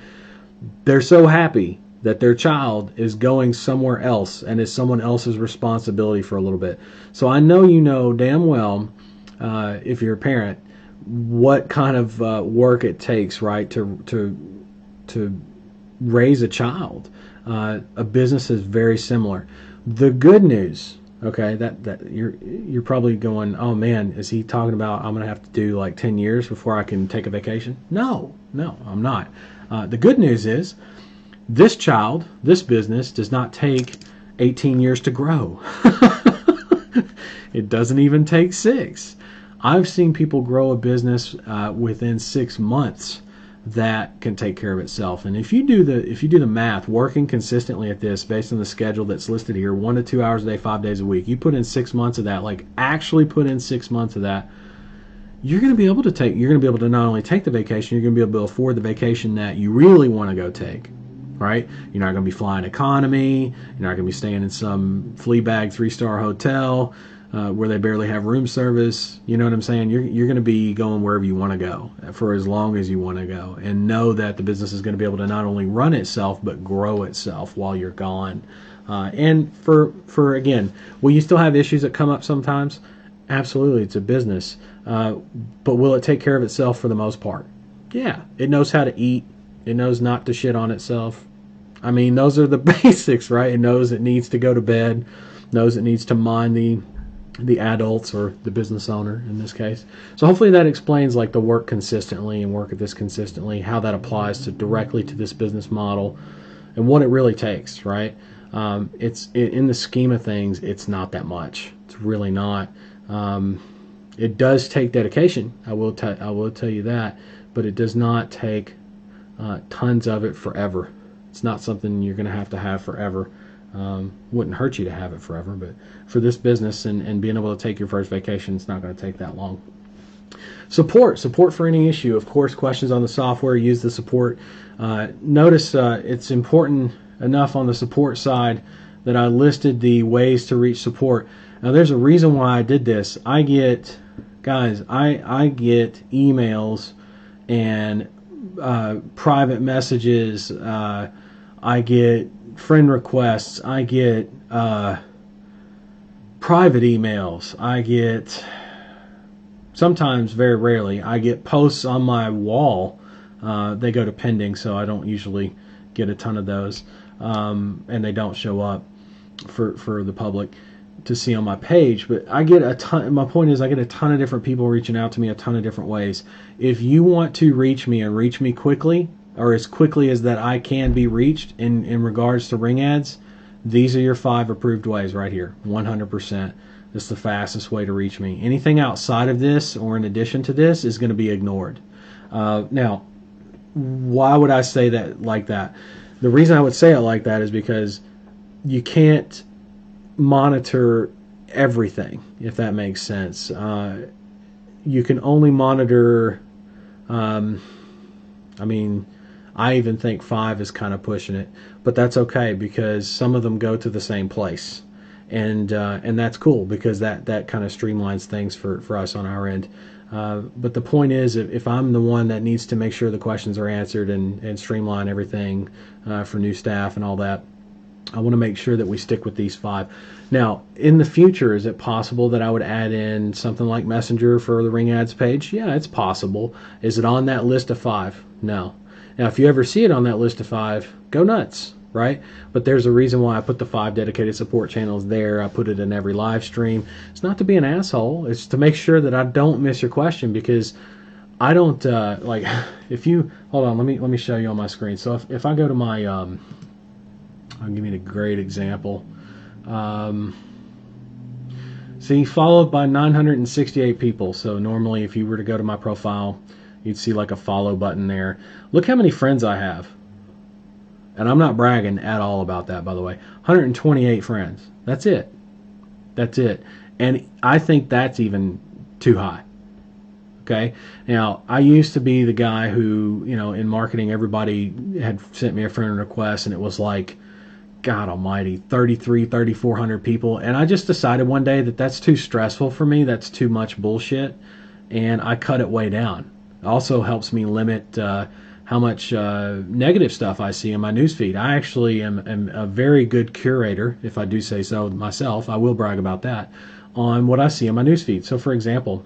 They're so happy that their child is going somewhere else and is someone else's responsibility for a little bit. So I know you know damn well, if you're a parent, what kind of work it takes, right, to raise a child. A business is very similar. The good news, okay, that you're probably going, "Oh man, is he talking about I'm going to have to do like 10 years before I can take a vacation?" No, I'm not. The good news is, this business does not take 18 years to grow. It doesn't even take 6. I've seen people grow a business within 6 months that can take care of itself. And if you do the math, working consistently at this based on the schedule that's listed here, 1 to 2 hours a day, 5 days a week, you put in 6 months of that, like actually put in 6 months of that, you're going to be able to not only take the vacation, you're going to be able to afford the vacation that you really want to go take. Right? You're not going to be flying economy. You're not going to be staying in some flea bag 3-star hotel where they barely have room service. You know what I'm saying? You're going to be going wherever you want to go for as long as you want to go, and know that the business is going to be able to not only run itself but grow itself while you're gone. And for again, will you still have issues that come up sometimes? Absolutely, it's a business. But will it take care of itself for the most part? Yeah, it knows how to eat. It knows not to shit on itself. I mean, those are the basics, right? It knows it needs to go to bed, knows it needs to mind the adults, or the business owner in this case. So hopefully that explains like the work consistently and work at this consistently, how that applies directly to this business model and what it really takes, right? In the scheme of things, it's not that much. It's really not. It does take dedication. I will tell you that, but it does not take tons of it forever. It's not something you're going to have forever. Wouldn't hurt you to have it forever, but for this business and being able to take your first vacation, it's not going to take that long. Support for any issue. Of course, questions on the software, use the support. Notice it's important enough on the support side that I listed the ways to reach support. Now, there's a reason why I did this. I get emails and private messages. I get friend requests. I get private emails. I get, sometimes, very rarely, I get posts on my wall. They go to pending, so I don't usually get a ton of those, and they don't show up for the public to see on my page. But I get a ton. My point is, I get a ton of different people reaching out to me a ton of different ways. If you want to reach me and reach me quickly, or as quickly as that I can be reached in regards to ring ads, these are your 5 approved ways right here. 100%. This is the fastest way to reach me. Anything outside of this or in addition to this is going to be ignored. Now, why would I say that like that? The reason I would say it like that is because you can't monitor everything, if that makes sense. You can only monitor, I even think 5 is kind of pushing it, but that's okay because some of them go to the same place, and that's cool because that kind of streamlines things for us on our end. But the point is, if I'm the one that needs to make sure the questions are answered and streamline everything for new staff and all that, I want to make sure that we stick with these 5. Now, in the future, is it possible that I would add in something like Messenger for the Ring Ads page? Yeah, it's possible. Is it on that list of 5? No. Now, if you ever see it on that list of 5, go nuts. right? But there's a reason why I put the 5 dedicated support channels there. I put it in every live stream. It's not to be an asshole. It's to make sure that I don't miss your question, because I don't like if you hold on. Let me show you on my screen. So if I go to my I'll give you a great example. See, followed by 968 people. So normally if you were to go to my profile, you'd see like a follow button there. Look how many friends I have. And I'm not bragging at all about that, by the way. 128 friends. That's it. That's it. And I think that's even too high. Okay. Now, I used to be the guy who, in marketing, everybody had sent me a friend request, and it was like, God almighty, 3,400 people. And I just decided one day that that's too stressful for me. That's too much bullshit. And I cut it way down. It also helps me limit how much negative stuff I see in my newsfeed. I actually am a very good curator, if I do say so myself. I will brag about that, on what I see in my newsfeed. So, for example,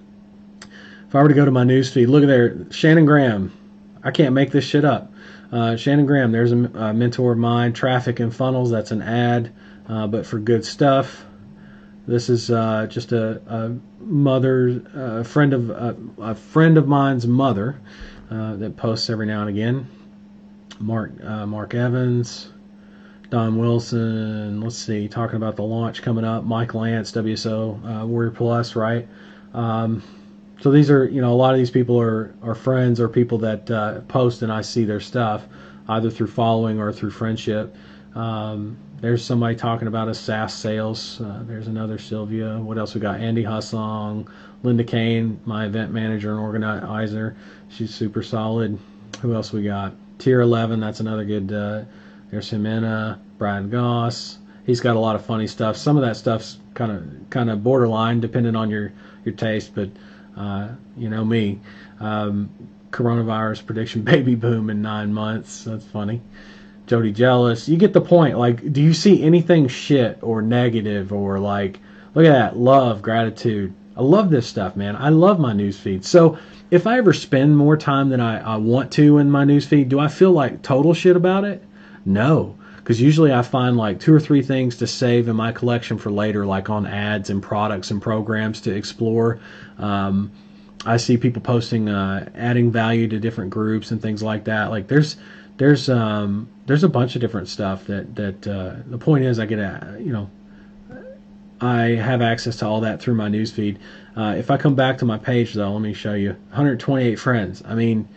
if I were to go to my newsfeed, look at there, Shannon Graham. I can't make this shit up. Shannon Graham, there's a mentor of mine. Traffic and Funnels, that's an ad, but for good stuff. This is just a friend of mine's mother that posts every now and again. Mark Evans, Don Wilson. Let's see, talking about the launch coming up. Mike Lance, WSO Warrior Plus, right? So these are, a lot of these people are friends or people that post, and I see their stuff either through following or through friendship. There's somebody talking about a SaaS sales. There's another Sylvia. What else we got? Andy Hussong, Linda Kane, my event manager and organizer. She's super solid. Who else we got? Tier 11. That's another good. There's Jimena, Brad Goss. He's got a lot of funny stuff. Some of that stuff's kind of borderline, depending on your taste, but. Me, coronavirus prediction, baby boom in 9 months. That's funny. Jody Jealous. You get the point. Like, do you see anything shit or negative or like, look at that, love, gratitude. I love this stuff, man. I love my newsfeed. So if I ever spend more time than I want to in my newsfeed, do I feel like total shit about it? No. Because usually I find like 2 or 3 things to save in my collection for later, like on ads and products and programs to explore. I see people posting adding value to different groups and things like that. Like there's a bunch of different stuff that the point is I have access to all that through my newsfeed. If I come back to my page though, let me show you 128 friends. I mean,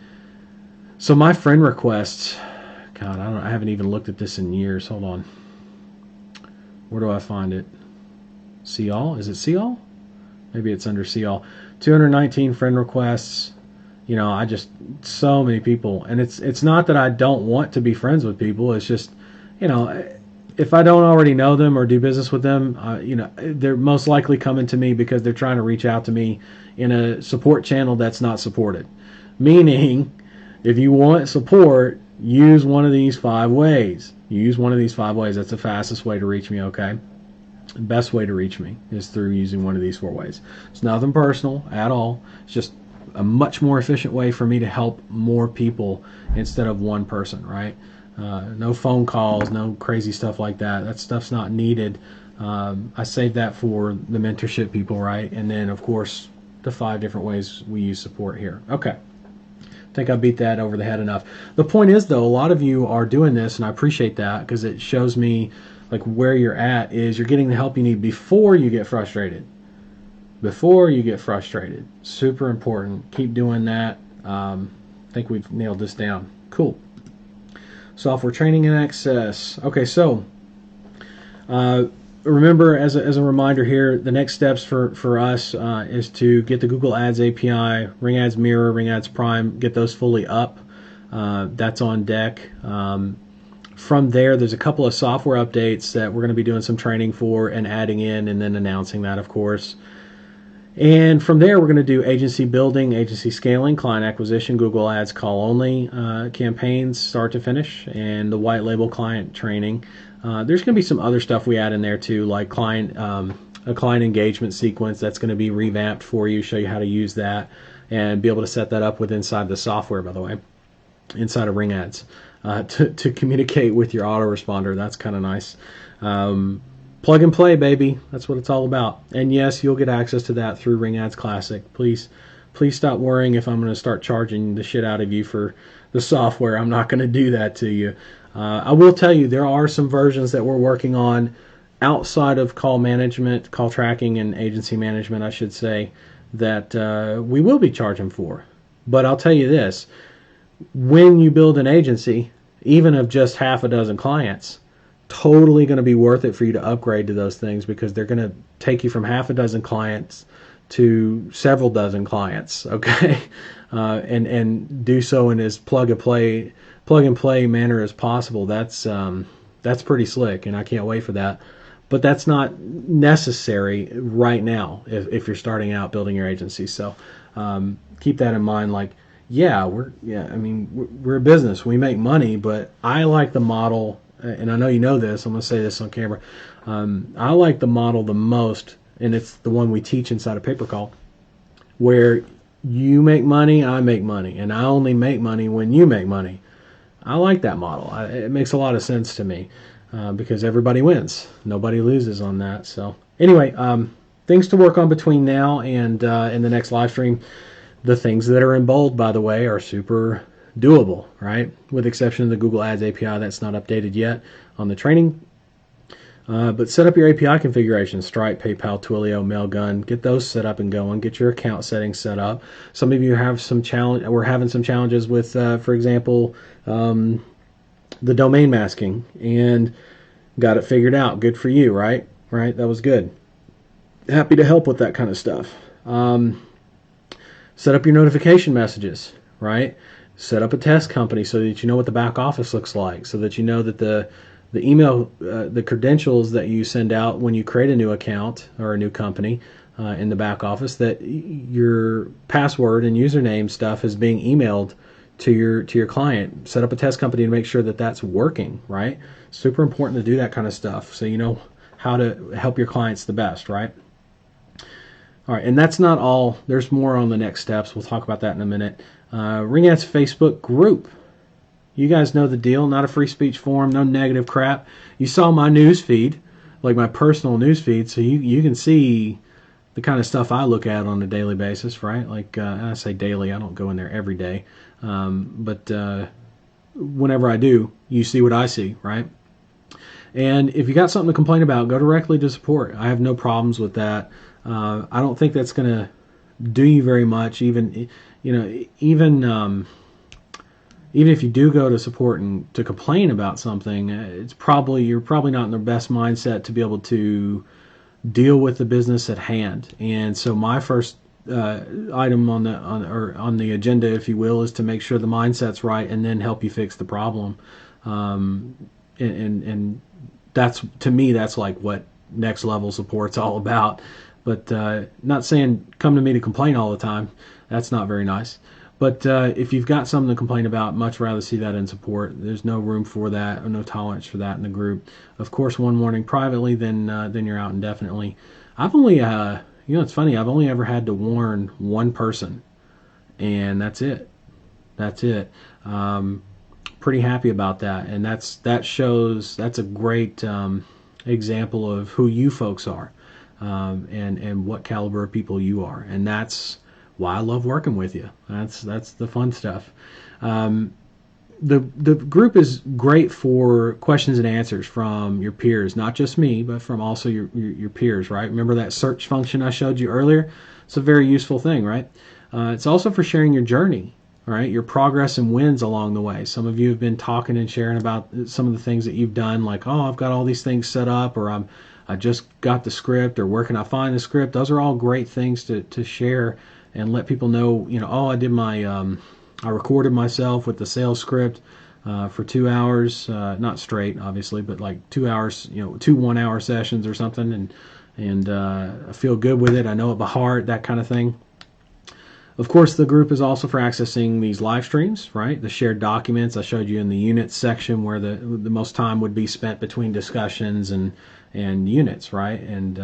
so my friend requests. God, I haven't even looked at this in years. Hold on. Where do I find it? See all? Is it see all? Maybe it's under see all. 219 friend requests. So many people. And it's not that I don't want to be friends with people. It's just, if I don't already know them or do business with them, they're most likely coming to me because they're trying to reach out to me in a support channel that's not supported. Meaning, if you want support, use one of these 5 ways. Use one of these 5 ways. That's the fastest way to reach me, okay? The best way to reach me is through using one of these 4 ways. It's nothing personal at all. It's just a much more efficient way for me to help more people instead of one person, right? No phone calls, no crazy stuff like that. That stuff's not needed. I save that for the mentorship people, right? And then, of course, the 5 different ways we use support here. Okay. I think I beat that over the head enough. The point is, though, a lot of you are doing this, and I appreciate that because it shows me like where you're at is you're getting the help you need before you get frustrated. Before you get frustrated. Super important. Keep doing that. I think we've nailed this down. Cool. Software training and access. Okay, so remember, as a reminder here, the next steps for us is to get the Google Ads API, Ring Ads Mirror, Ring Ads Prime, get those fully up. That's on deck. From there, there's a couple of software updates that we're going to be doing some training for and adding in and then announcing that, of course. And from there, we're going to do agency building, agency scaling, client acquisition, Google Ads call only campaigns, start to finish, and the white label client training. There's going to be some other stuff we add in there too, like a client engagement sequence that's going to be revamped for you, show you how to use that, and be able to set that up with inside the software, by the way, inside of Ring Ads. to communicate with your autoresponder. That's kind of nice. Plug and play, baby. That's what it's all about. And yes, you'll get access to that through Ring Ads Classic. Please stop worrying if I'm going to start charging the shit out of you for the software. I'm not going to do that to you. I will tell you there are some versions that we're working on outside of call management, call tracking, and agency management, I should say, that we will be charging for. But I'll tell you this, when you build an agency, even of just half a dozen clients, totally going to be worth it for you to upgrade to those things, because they're going to take you from half a dozen clients to several dozen clients, okay? And do so in as plug and play manner as possible. That's pretty slick, and I can't wait for that. But that's not necessary right now if you're starting out building your agency. So keep that in mind. Like, we're a business. We make money, but I like the model, and I know you know this. I'm going to say this on camera. I like the model the most, and it's the one we teach inside of PaperCall, where you make money, I make money, and I only make money when you make money. I like that model. It makes a lot of sense to me. Because everybody wins. Nobody loses on that. So anyway, things to work on between now and in the next live stream. The things that are in bold, by the way, are super doable, right? With the exception of the Google Ads API that's not updated yet on the training. But set up your API configuration, Stripe, PayPal, Twilio, Mailgun. Get those set up and going. Get your account settings set up. Some of you have some challenge. We're having some challenges with, for example, the domain masking, and got it figured out. Good for you, right? Right? That was good. Happy to help with that kind of stuff. Set up your notification messages, right? Set up a test company so that you know what the back office looks like, so that you know that the email, the credentials that you send out when you create a new account or a new company in the back office, that your password and username stuff is being emailed to your client. Set up a test company to make sure that that's working, right? Super important to do that kind of stuff so you know how to help your clients the best, right? All right, and that's not all. There's more on the next steps. We'll talk about that in a minute. Ring Ads Facebook group. You guys know the deal. Not a free speech forum, no negative crap. You saw my news feed, like my personal news feed, so you can see the kind of stuff I look at on a daily basis, right? Like I say daily, I don't go in there every day. But whenever I do, you see what I see, right? And if you got something to complain about, go directly to support. I have no problems with that. I don't think that's going to do you very much. Even if you do go to support and to complain about something, you're probably not in the best mindset to be able to deal with the business at hand. And so my first item on the agenda, if you will, is to make sure the mindset's right and then help you fix the problem. And that's, to me, that's like what next level support's all about. But not saying come to me to complain all the time. That's not very nice. But if you've got something to complain about, much rather see that in support. There's no room for that, or no tolerance for that in the group. Of course, one warning privately, then you're out indefinitely. I've only, it's funny, I've only ever had to warn one person, and that's it. That's it. Pretty happy about that, and that's a great example of who you folks are, and what caliber of people you are, and that's why I love working with you. That's the fun stuff. The group is great for questions and answers from your peers, not just me, but from also your peers, right? Remember that search function I showed you earlier? It's a very useful thing, right? It's also for sharing your journey, right? Your progress and wins along the way. Some of you have been talking and sharing about some of the things that you've done, like, oh, I've got all these things set up, or I just got the script, or where can I find the script? Those are all great things to share and let people know, oh, I did I recorded myself with the sales script for 2 hours, not straight, obviously, but like 2 hours, 2 1-hour sessions or something, and I feel good with it. I know it by heart, that kind of thing. Of course, the group is also for accessing these live streams, right? The shared documents I showed you in the units section, where the most time would be spent between discussions and units, right? And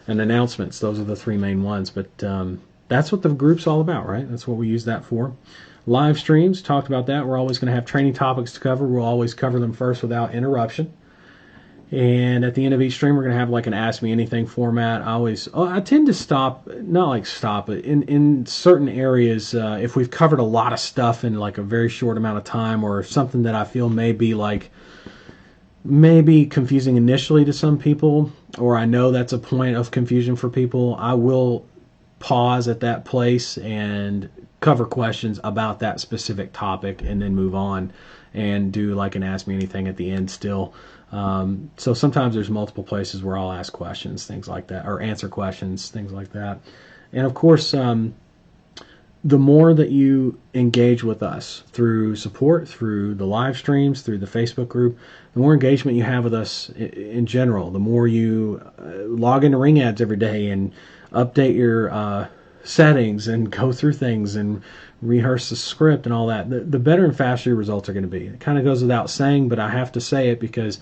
announcements. Those are the three main ones, but that's what the group's all about, right? That's what we use that for. Live streams, talked about that. We're always going to have training topics to cover. We'll always cover them first without interruption. And at the end of each stream, we're going to have like an Ask Me Anything format. I tend to stop, not like stop, but in certain areas, if we've covered a lot of stuff in like a very short amount of time, or something that I feel may be confusing initially to some people, or I know that's a point of confusion for people, I will pause at that place and cover questions about that specific topic and then move on and do like an Ask Me Anything at the end still. So sometimes there's multiple places where I'll ask questions, things like that, or answer questions, things like that. And of course, the more that you engage with us through support, through the live streams, through the Facebook group, the more engagement you have with us in general, the more you log into Ring Ads every day and update your settings and go through things and rehearse the script and all that, the better and faster your results are going to be. It kind of goes without saying, but I have to say it because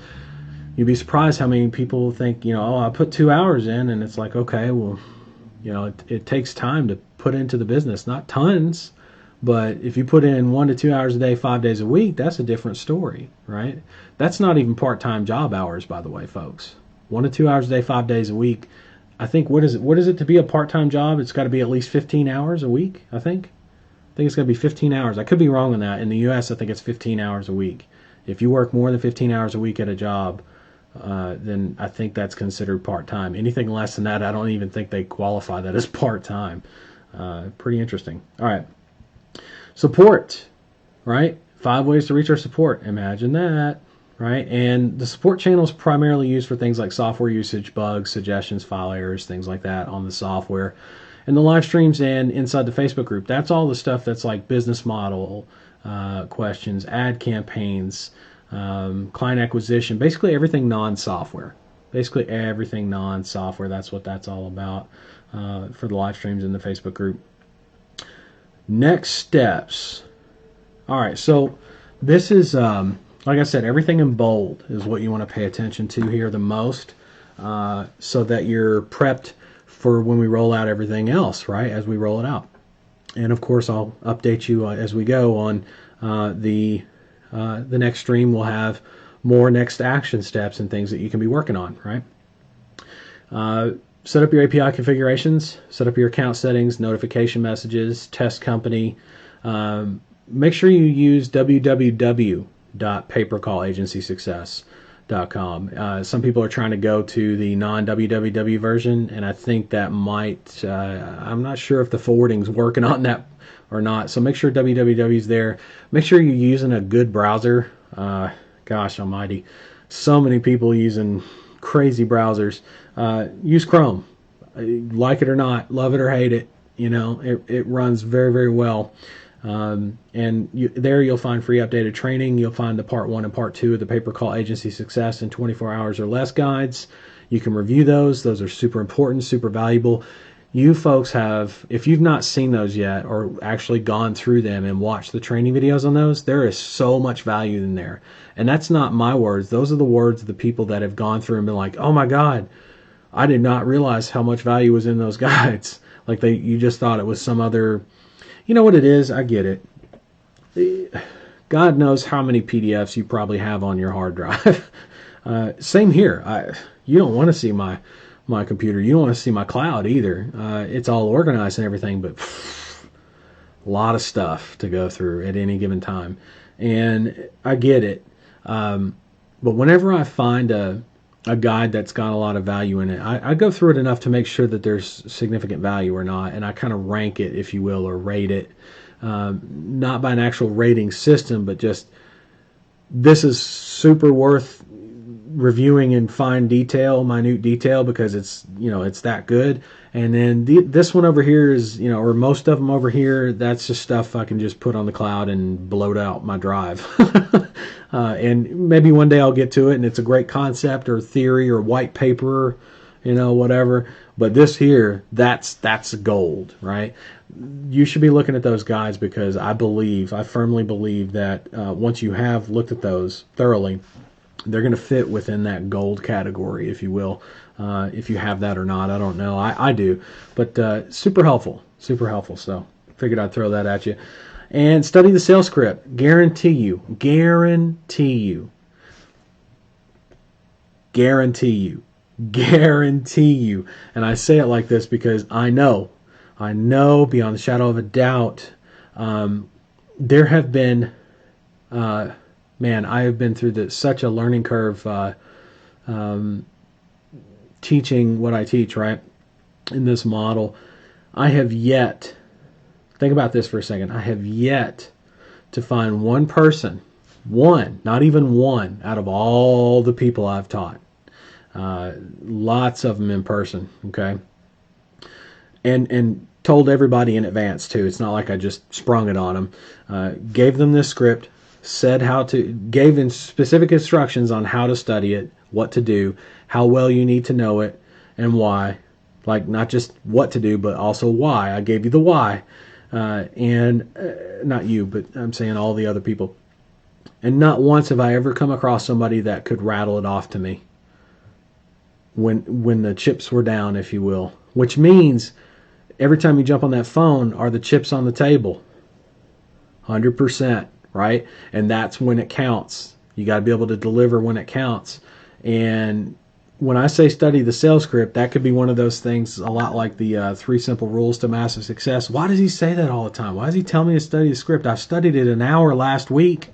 you'd be surprised how many people think, oh, I put 2 hours in, and it's like, okay, well, it takes time to put into the business. Not tons, but if you put in 1 to 2 hours a day, 5 days a week, that's a different story, right? That's not even part-time job hours, by the way, folks. 1 to 2 hours a day, 5 days a week. I think, what is it to be a part-time job? It's got to be at least 15 hours a week, I think. I think it's going to be 15 hours. I could be wrong on that. In the U.S., I think it's 15 hours a week. If you work more than 15 hours a week at a job, then I think that's considered part-time. Anything less than that, I don't even think they qualify that as part-time. Pretty interesting. All right. Support, right? 5 ways to reach our support. Imagine that, right? And the support channel is primarily used for things like software usage, bugs, suggestions, file errors, things like that on the software. And the live streams and inside the Facebook group, that's all the stuff that's like business model questions, ad campaigns, client acquisition, basically everything non-software. Basically everything non-software, that's what that's all about for the live streams in the Facebook group. Next steps. All right, so this is, like I said, everything in bold is what you want to pay attention to here the most, so that you're prepped for when we roll out everything else, right, as we roll it out. And of course, I'll update you as we go on the next stream. We'll have more next action steps and things that you can be working on, right? Set up your API configurations, set up your account settings, notification messages, test company. Make sure you use www.paypercallagencysuccess.com. Some people are trying to go to the non-www version, and I think that might, I'm not sure if the forwarding's working on that or not, so make sure www is there. Make sure you're using a good browser. Gosh almighty, so many people using crazy browsers. Use Chrome. Like it or not, love it or hate it, it runs very, very well. And there you'll find free updated training. You'll find the part 1 and part 2 of the Pay-Per-Call Agency Success in 24 hours or less guides. You can review those. Those are super important, super valuable. You folks have, if you've not seen those yet or actually gone through them and watched the training videos on those, there is so much value in there. And that's not my words. Those are the words of the people that have gone through and been like, oh my God, I did not realize how much value was in those guides. Like you just thought it was some other, you know what it is? I get it. God knows how many PDFs you probably have on your hard drive. Same here. You don't want to see my computer. You don't want to see my cloud either. It's all organized and everything, but a lot of stuff to go through at any given time. And I get it. But whenever I find a guide that's got a lot of value in it, I go through it enough to make sure that there's significant value or not, and I kind of rank it, if you will, or rate it. Not by an actual rating system, but just this is super worth reviewing in fine detail, minute detail, because it's that good. And then this one over here is, or most of them over here, that's just stuff I can just put on the cloud and bloat out my drive. And maybe one day I'll get to it and it's a great concept or theory or white paper, whatever. But this here, that's gold, right? You should be looking at those guides because I firmly believe that once you have looked at those thoroughly, they're going to fit within that gold category, if you will. If you have that or not, I don't know. I do, but super helpful, super helpful. So figured I'd throw that at you. And study the sales script. Guarantee you, guarantee you, guarantee you, guarantee you. And I say it like this because I know beyond the shadow of a doubt, there have been, man, I have been through such a learning curve teaching what I teach, right, in this model. I have yet, think about this for a second, I have yet to find one person, one, not even one, out of all the people I've taught, lots of them in person, okay, and told everybody in advance too. It's not like I just sprung it on them. Gave them this script, said gave in specific instructions on how to study it, what to do, how well you need to know it, and why. Like, not just what to do, but also why. I gave you the why. And not you, but I'm saying all the other people. And not once have I ever come across somebody that could rattle it off to me when the chips were down, if you will. Which means every time you jump on that phone, are the chips on the table? 100%, right? And that's when it counts. You got to be able to deliver when it counts. And when I say study the sales script, that could be one of those things, a lot like the 3 Simple Rules to Massive Success. Why does he say that all the time? Why does he tell me to study the script? I studied it an hour last week.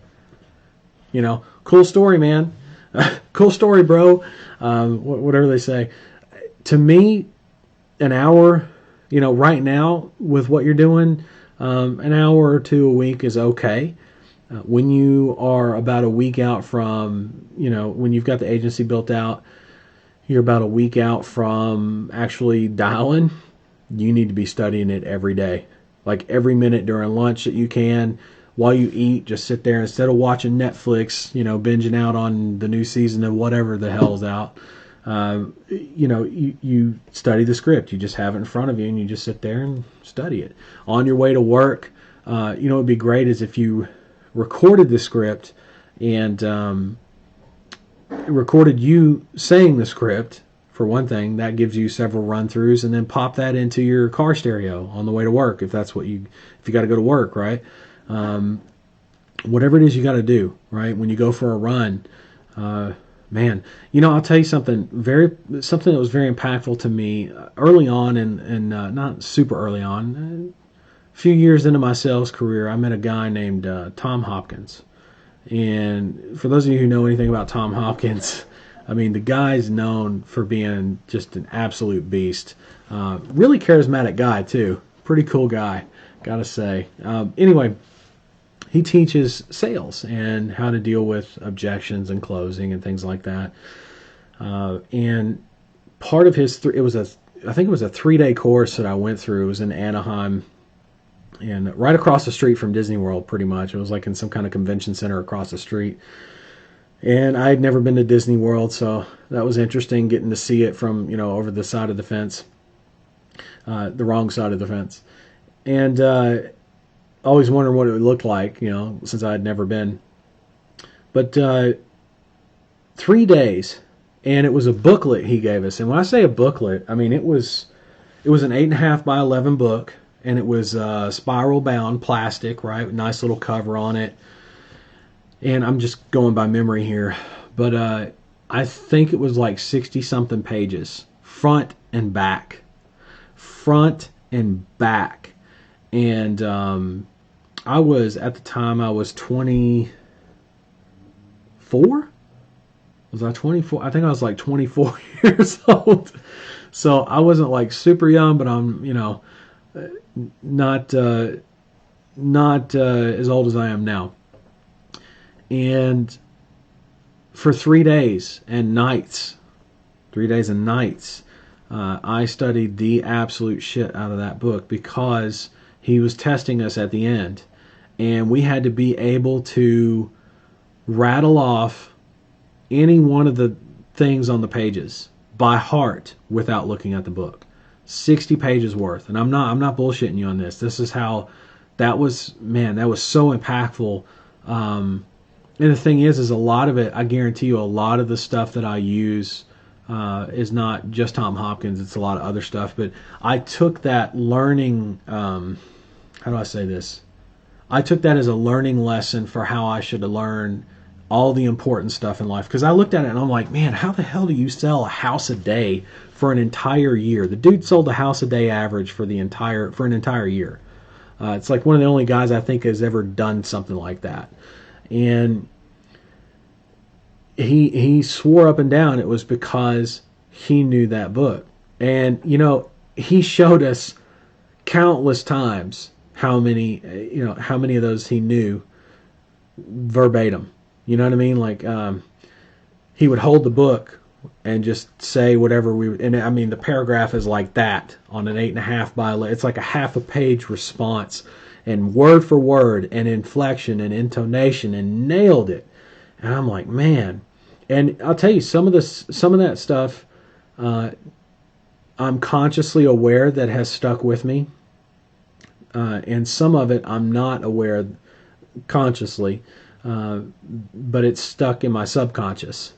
You know, cool story, man. Cool story, bro. Whatever they say. To me, an hour, you know, right now with what you're doing, an hour or two a week is okay. When you are about a week out from, you know, when you've got the agency built out, you're about a week out from actually dialing, you need to be studying it every day. Like every minute during lunch that you can, while you eat, just sit there instead of watching Netflix, you know, binging out on the new season of whatever the hell's out. You know, you study the script. You just have it in front of you and you just sit there and study it. On your way to work, you know, what would be great is if you recorded the script and recorded you saying the script, for one thing. That gives you several run-throughs, and then pop that into your car stereo on the way to work if that's what if you got to go to work, right? Whatever it is you got to do, right? When you go for a run, man, you know, I'll tell you something that was very impactful to me early on, and not super early on. A few years into my sales career, I met a guy named Tom Hopkins. And for those of you who know anything about Tom Hopkins, I mean, the guy's known for being just an absolute beast. Really charismatic guy, too. Pretty cool guy, gotta say. Anyway, he teaches sales and how to deal with objections and closing and things like that. And part of his, I think it was a 3-day course that I went through. It was in Anaheim, and right across the street from Disney World, pretty much. It was like in some kind of convention center across the street. And I had never been to Disney World, so that was interesting, getting to see it from, you know, over the side of the fence, the wrong side of the fence. And always wondering what it would look like, you know, since I had never been. But 3 days, and it was a booklet he gave us. And when I say a booklet, I mean it was an 8.5 by 11 book. And it was spiral bound plastic, right? Nice little cover on it. And I'm just going by memory here. But I think it was like 60 something pages. Front and back. Front and back. And I was, at the time, I was 24? Was I 24? I think I was like 24 years old. So I wasn't like super young, but I'm, you know, not as old as I am now. And for 3 days and nights, I studied the absolute shit out of that book, because he was testing us at the end, and we had to be able to rattle off any one of the things on the pages by heart without looking at the book. 60 pages worth. And I'm not bullshitting you on this. This is how that was so impactful. And the thing is a lot of it, I guarantee you, a lot of the stuff that I use is not just Tom Hopkins. It's a lot of other stuff. But I took that learning. How do I say this? I took that as a learning lesson for how I should learn all the important stuff in life. Because I looked at it and I'm like, man, how the hell do you sell a house a day for an entire year? The dude sold a house a day average for an entire year. It's like one of the only guys I think has ever done something like that. And he swore up and down it was because he knew that book. And he showed us countless times how many of those he knew verbatim. You know what I mean? Like he would hold the book and just say whatever and I mean the paragraph is like that on an 8.5 by 11. It's like a half a page response, and word for word and inflection and intonation, and nailed it. And I'm like, man. And I'll tell you, some of that stuff I'm consciously aware that has stuck with me, and some of it I'm not aware consciously, but it's stuck in my subconscious,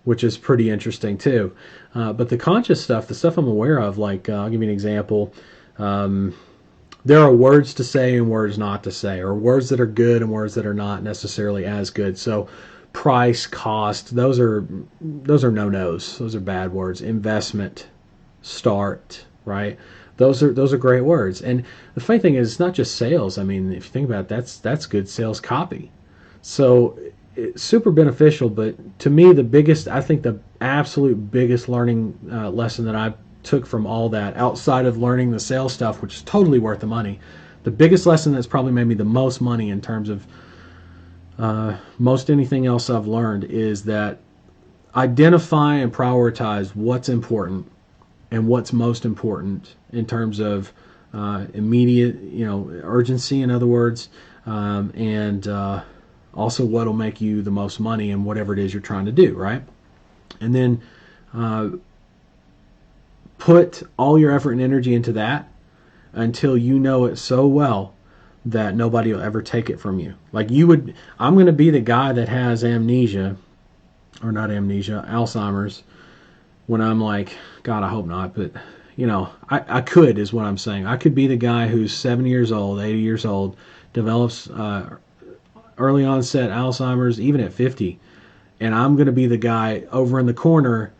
which is pretty interesting too. But the conscious stuff, the stuff I'm aware of, like I'll give you an example. There are words to say and words not to say, or words that are good and words that are not necessarily as good. So price, cost, those are no-nos. Those are bad words. Investment, start, right? Those are great words. And the funny thing is, it's not just sales. I mean, if you think about it, that's good sales copy. So it's super beneficial. But to me, the absolute biggest learning lesson that I took from all that, outside of learning the sales stuff, which is totally worth the money, the biggest lesson that's probably made me the most money in terms of most anything else I've learned, is that identify and prioritize what's important and what's most important in terms of immediate, urgency, in other words, and also what'll make you the most money in whatever it is you're trying to do, right? And then put all your effort and energy into that until you know it so well that nobody will ever take it from you. Like I'm going to be the guy that has amnesia, or not amnesia, Alzheimer's, when I'm like, God, I hope not, but I could, is what I'm saying. I could be the guy who's 70 years old, 80 years old, develops early onset Alzheimer's, even at 50, and I'm going to be the guy over in the corner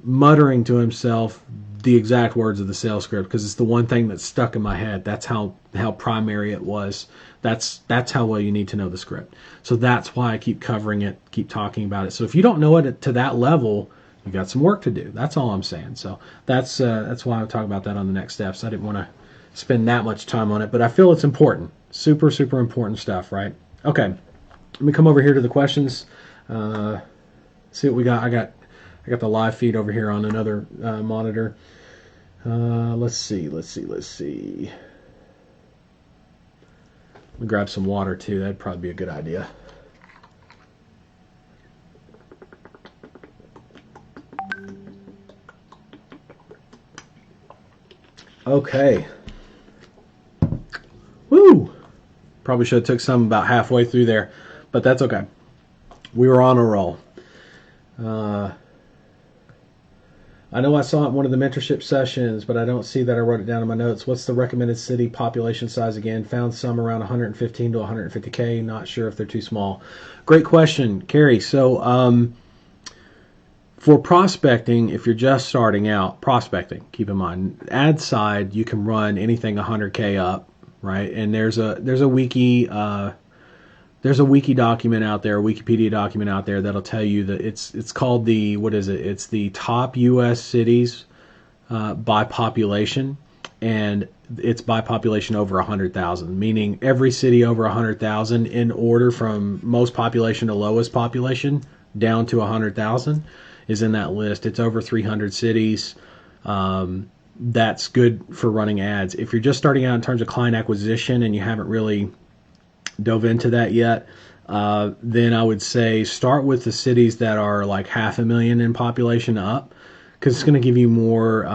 muttering to himself the exact words of the sales script, because it's the one thing that's stuck in my head. That's how primary it was. That's how well you need to know the script. So that's why I keep covering it, keep talking about it. So if you don't know it to that level, you got some work to do. That's all I'm saying. So that's why I'll talk about that on the next steps. I didn't want to spend that much time on it, but I feel it's important. Super, super important stuff, right? Okay, let me come over here to the questions. See what we got. I got the live feed over here on another monitor. Let's see. Let me grab some water too. That'd probably be a good idea. Okay. Woo! Probably should have took some about halfway through there, but that's okay. We were on a roll. I know I saw it in one of the mentorship sessions, but I don't see that I wrote it down in my notes. What's the recommended city population size again? Found some around 115 to 150K. Not sure if they're too small. Great question, Carrie. So for prospecting, if you're just starting out, prospecting, keep in mind, ad side, you can run anything 100K up, right? And there's a wiki document out there, a Wikipedia document out there that'll tell you that it's called it's the top U.S. cities by population, and it's by population over 100,000, meaning every city over 100,000 in order from most population to lowest population down to 100,000 is in that list. It's over 300 cities. That's good for running ads. If you're just starting out in terms of client acquisition and you haven't really dove into that yet, then I would say start with the cities that are like 500,000 in population up, because it's going to give you more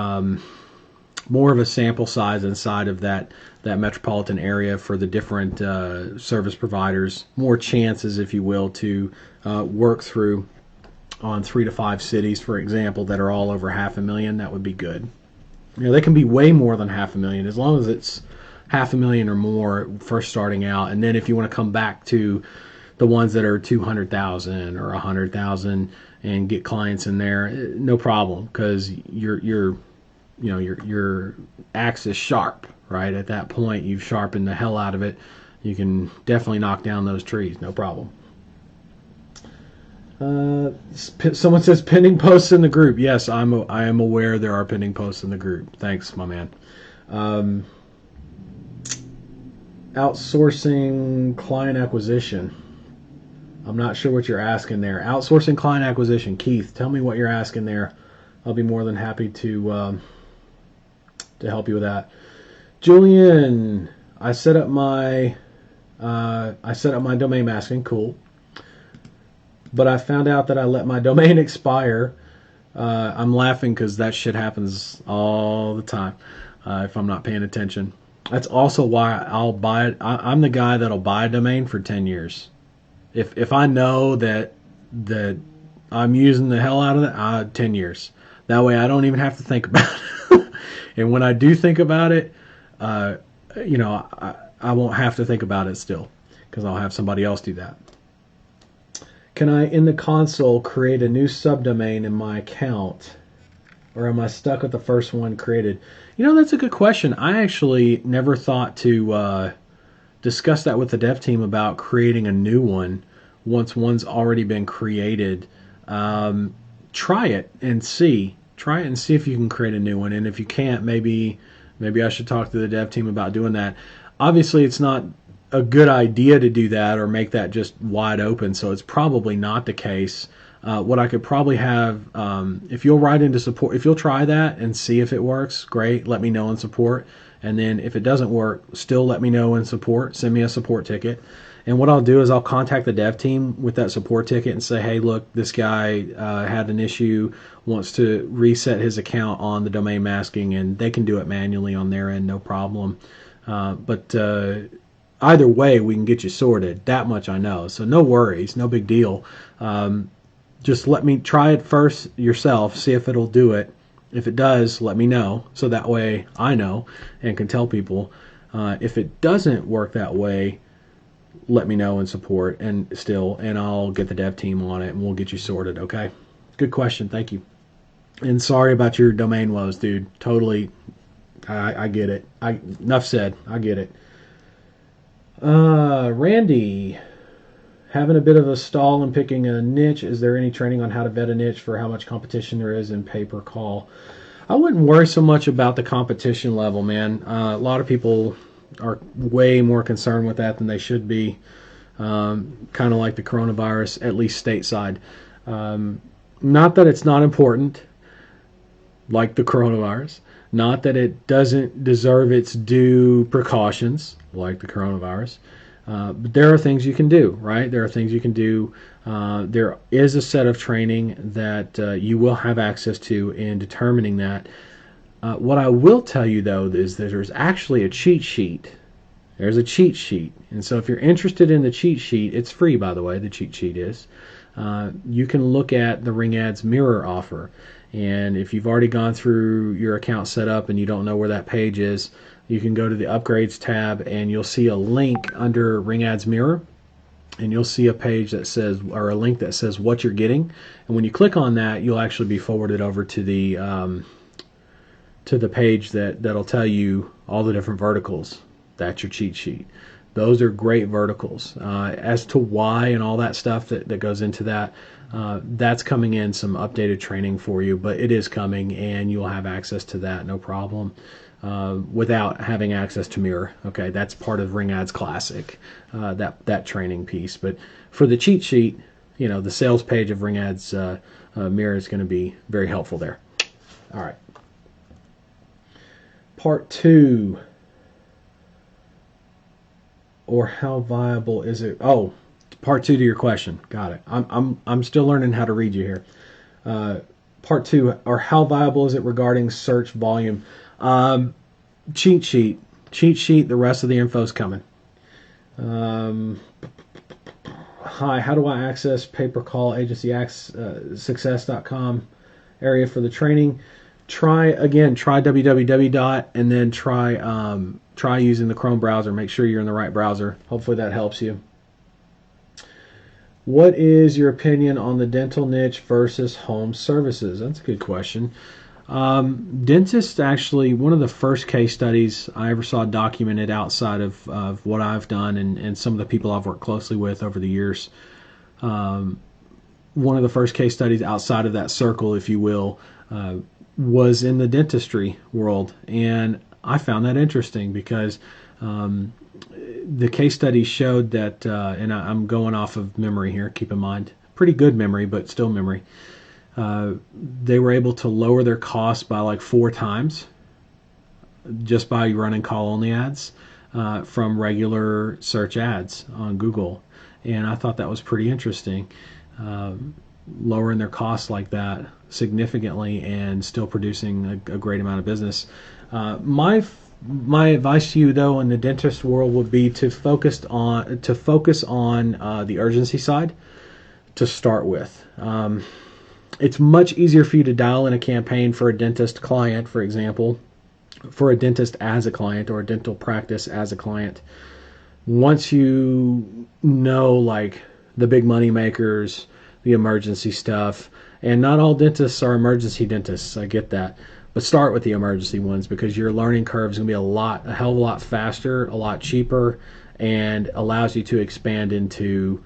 more of a sample size inside of that metropolitan area for the different service providers, more chances, if you will, to work through on 3 to 5 cities, for example, that are all over 500,000. That would be good. They can be way more than 500,000 as long as it's 500,000 or more first starting out. And then if you want to come back to the ones that are 200,000 or 100,000 and get clients in there, no problem, because your axe is sharp, right? At that point, you've sharpened the hell out of it. You can definitely knock down those trees, no problem. Someone says pending posts in the group. Yes, I am aware there are pending posts in the group. Thanks, my man. Outsourcing client acquisition. I'm not sure what you're asking there. Outsourcing client acquisition. Keith, tell me what you're asking there. I'll be more than happy to help you with that. Julian, I set up my domain masking. Cool. But I found out that I let my domain expire. I'm laughing because that shit happens all the time if I'm not paying attention. That's also why I'll buy it. I'm the guy that'll buy a domain for 10 years. If I know that I'm using the hell out of it, 10 years. That way I don't even have to think about it. And when I do think about it, I won't have to think about it still because I'll have somebody else do that. Can I, in the console, create a new subdomain in my account? Or am I stuck with the first one created? That's a good question. I actually never thought to discuss that with the dev team about creating a new one once one's already been created. Try it and see. Try it and see if you can create a new one. And if you can't, maybe I should talk to the dev team about doing that. Obviously, it's not a good idea to do that or make that just wide open, so it's probably not the case. What I could probably have, if you'll write into support, if you'll try that and see if it works, great, let me know in support. And then if it doesn't work, still let me know in support, send me a support ticket. And what I'll do is I'll contact the dev team with that support ticket and say, hey, look, this guy had an issue, wants to reset his account on the domain masking, and they can do it manually on their end, no problem. But either way, we can get you sorted. That much I know. So no worries, no big deal. Just let me try it first yourself, see if it'll do it. If it does, let me know. So that way I know and can tell people. If it doesn't work that way, let me know in support and I'll get the dev team on it and we'll get you sorted, okay? Good question. Thank you. And sorry about your domain woes, dude. Totally. I get it. Enough said. I get it. Randy, having a bit of a stall and picking a niche. Is there any training on how to vet a niche for how much competition there is in pay-per-call? I wouldn't worry so much about the competition level, man. A lot of people are way more concerned with that than they should be. Kind of like the coronavirus, at least stateside. Not that it's not important, like the coronavirus. Not that it doesn't deserve its due precautions, like the coronavirus. But there are things you can do, right? There are things you can do. There is a set of training that you will have access to in determining that. What I will tell you, though, is that there's actually a cheat sheet. There's a cheat sheet. And so if you're interested in the cheat sheet, it's free, by the way, the cheat sheet is. You can look at the RingAds Mirror offer. And if you've already gone through your account setup and you don't know where that page is, you can go to the Upgrades tab and you'll see a link under RingAds Mirror. And you'll see a page that says, or a link that says what you're getting. And when you click on that, you'll actually be forwarded over to the page that'll tell you all the different verticals. That's your cheat sheet. Those are great verticals. As to why and all that stuff that goes into that, that's coming in some updated training for you, but it is coming and you'll have access to that, no problem, without having access to Mirror. Okay, that's part of RingAds Classic, that training piece. But for the cheat sheet, the sales page of RingAds Mirror is going to be very helpful there. All right. Part 2. Or how viable is it? Oh, part 2 to your question. Got it. I'm still learning how to read you here. Part two, or how viable is it regarding search volume? Cheat sheet. Cheat sheet, the rest of the info's coming. Hi, how do I access pay-per-call agency success.com area for the training? Try www and then try using the Chrome browser. Make sure you're in the right browser. Hopefully that helps you. What is your opinion on the dental niche versus home services? That's a good question. Dentists, actually, one of the first case studies I ever saw documented outside of what I've done and some of the people I've worked closely with over the years. One of the first case studies outside of that circle, if you will, was in the dentistry world. And I found that interesting because the case study showed that, and I'm going off of memory here, keep in mind, pretty good memory, but still memory. They were able to lower their costs by like 4 times just by running call-only ads from regular search ads on Google. And I thought that was pretty interesting. Lowering their costs like that significantly and still producing a great amount of business. My advice to you, though, in the dentist world would be to focus on the urgency side to start with. It's much easier for you to dial in a campaign for a dentist client, for example, for a dentist as a client or a dental practice as a client. Once you know, like, the big money makers, the emergency stuff, and not all dentists are emergency dentists, I get that. But start with the emergency ones because your learning curve is going to be a hell of a lot faster, a lot cheaper, and allows you to expand into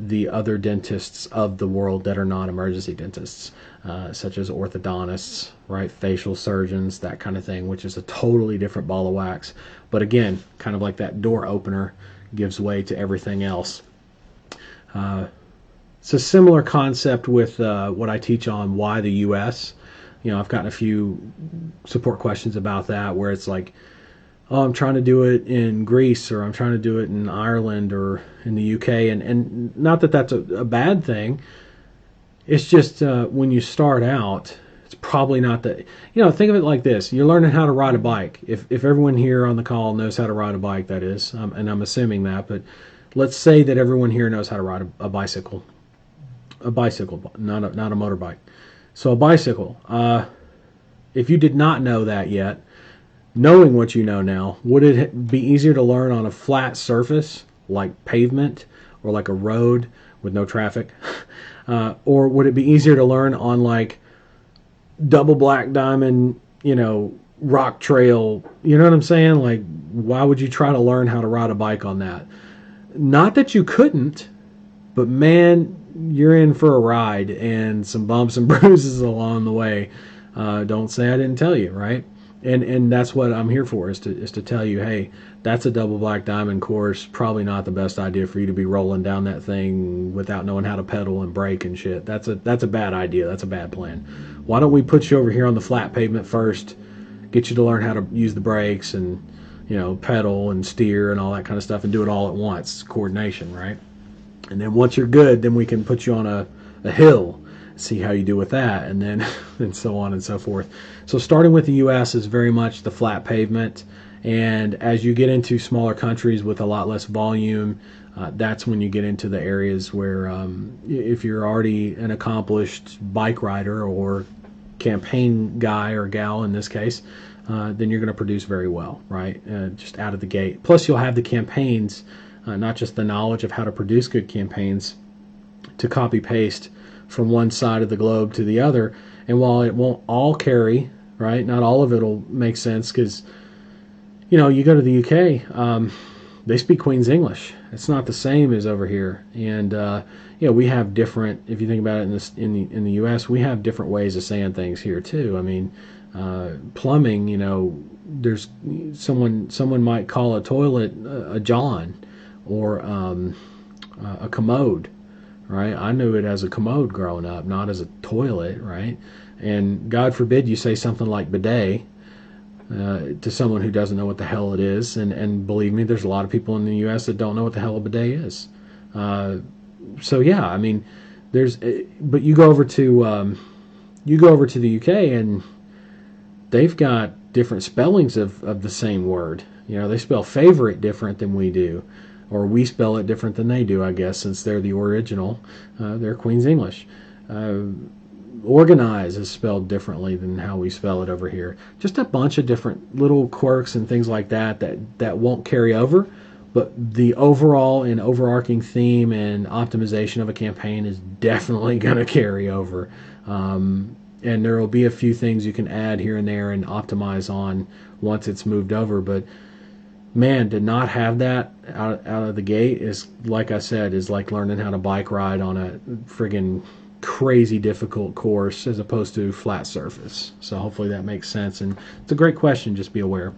the other dentists of the world that are not emergency dentists, such as orthodontists, right, facial surgeons, that kind of thing, which is a totally different ball of wax. But again, kind of like that door opener gives way to everything else. It's a similar concept with what I teach on why the U.S. You know, I've gotten a few support questions about that where it's like, oh, I'm trying to do it in Greece or I'm trying to do it in Ireland or in the UK. And not that that's a bad thing. It's just when you start out, it's probably not the, think of it like this. You're learning how to ride a bike. If everyone here on the call knows how to ride a bike, that is, and I'm assuming that, but let's say that everyone here knows how to ride a bicycle. A bicycle, not a motorbike. So a bicycle. If you did not know that yet, knowing what you know now, would it be easier to learn on a flat surface like pavement or like a road with no traffic? Or would it be easier to learn on like double black diamond, rock trail? You know what I'm saying? Like, why would you try to learn how to ride a bike on that? Not that you couldn't, but man, you're in for a ride and some bumps and bruises along the way. Don't say I didn't tell you, right? And that's what I'm here for, is to tell you, hey, that's a double black diamond course. Probably not the best idea for you to be rolling down that thing without knowing how to pedal and brake and shit. That's a bad idea. That's a bad plan. Why don't we put you over here on the flat pavement first, get you to learn how to use the brakes and pedal and steer and all that kind of stuff, and do it all at once. Coordination, right? And then once you're good, then we can put you on a hill, see how you do with that, and then and so on and so forth. So starting with the U.S. is very much the flat pavement, and as you get into smaller countries with a lot less volume, that's when you get into the areas where if you're already an accomplished bike rider or campaign guy or gal in this case, then you're going to produce very well, right? Just out of the gate. Plus you'll have the campaigns, not just the knowledge of how to produce good campaigns, to copy paste from one side of the globe to the other. And while it won't all carry, right, not all of it will make sense, because you go to the UK, they speak Queen's English. It's not the same as over here. And we have different, if you think about it in the US, we have different ways of saying things here too. I mean, plumbing, there's someone might call a toilet a John, or a commode, right? I knew it as a commode growing up, not as a toilet, right? And God forbid you say something like bidet to someone who doesn't know what the hell it is. And believe me, there's a lot of people in the U.S. that don't know what the hell a bidet is. So yeah, I mean, but you go over to You go over to the UK and they've got different spellings of the same word. They spell favorite different than we do, or we spell it different than they do, I guess, since they're the original. They're Queen's English. Organize is spelled differently than how we spell it over here. Just a bunch of different little quirks and things like that won't carry over, but the overall and overarching theme and optimization of a campaign is definitely going to carry over. And there will be a few things you can add here and there and optimize on once it's moved over. But man, to not have that out of the gate is, like I said, is like learning how to bike ride on a friggin' crazy difficult course as opposed to flat surface. So hopefully that makes sense, and it's a great question. Just be aware.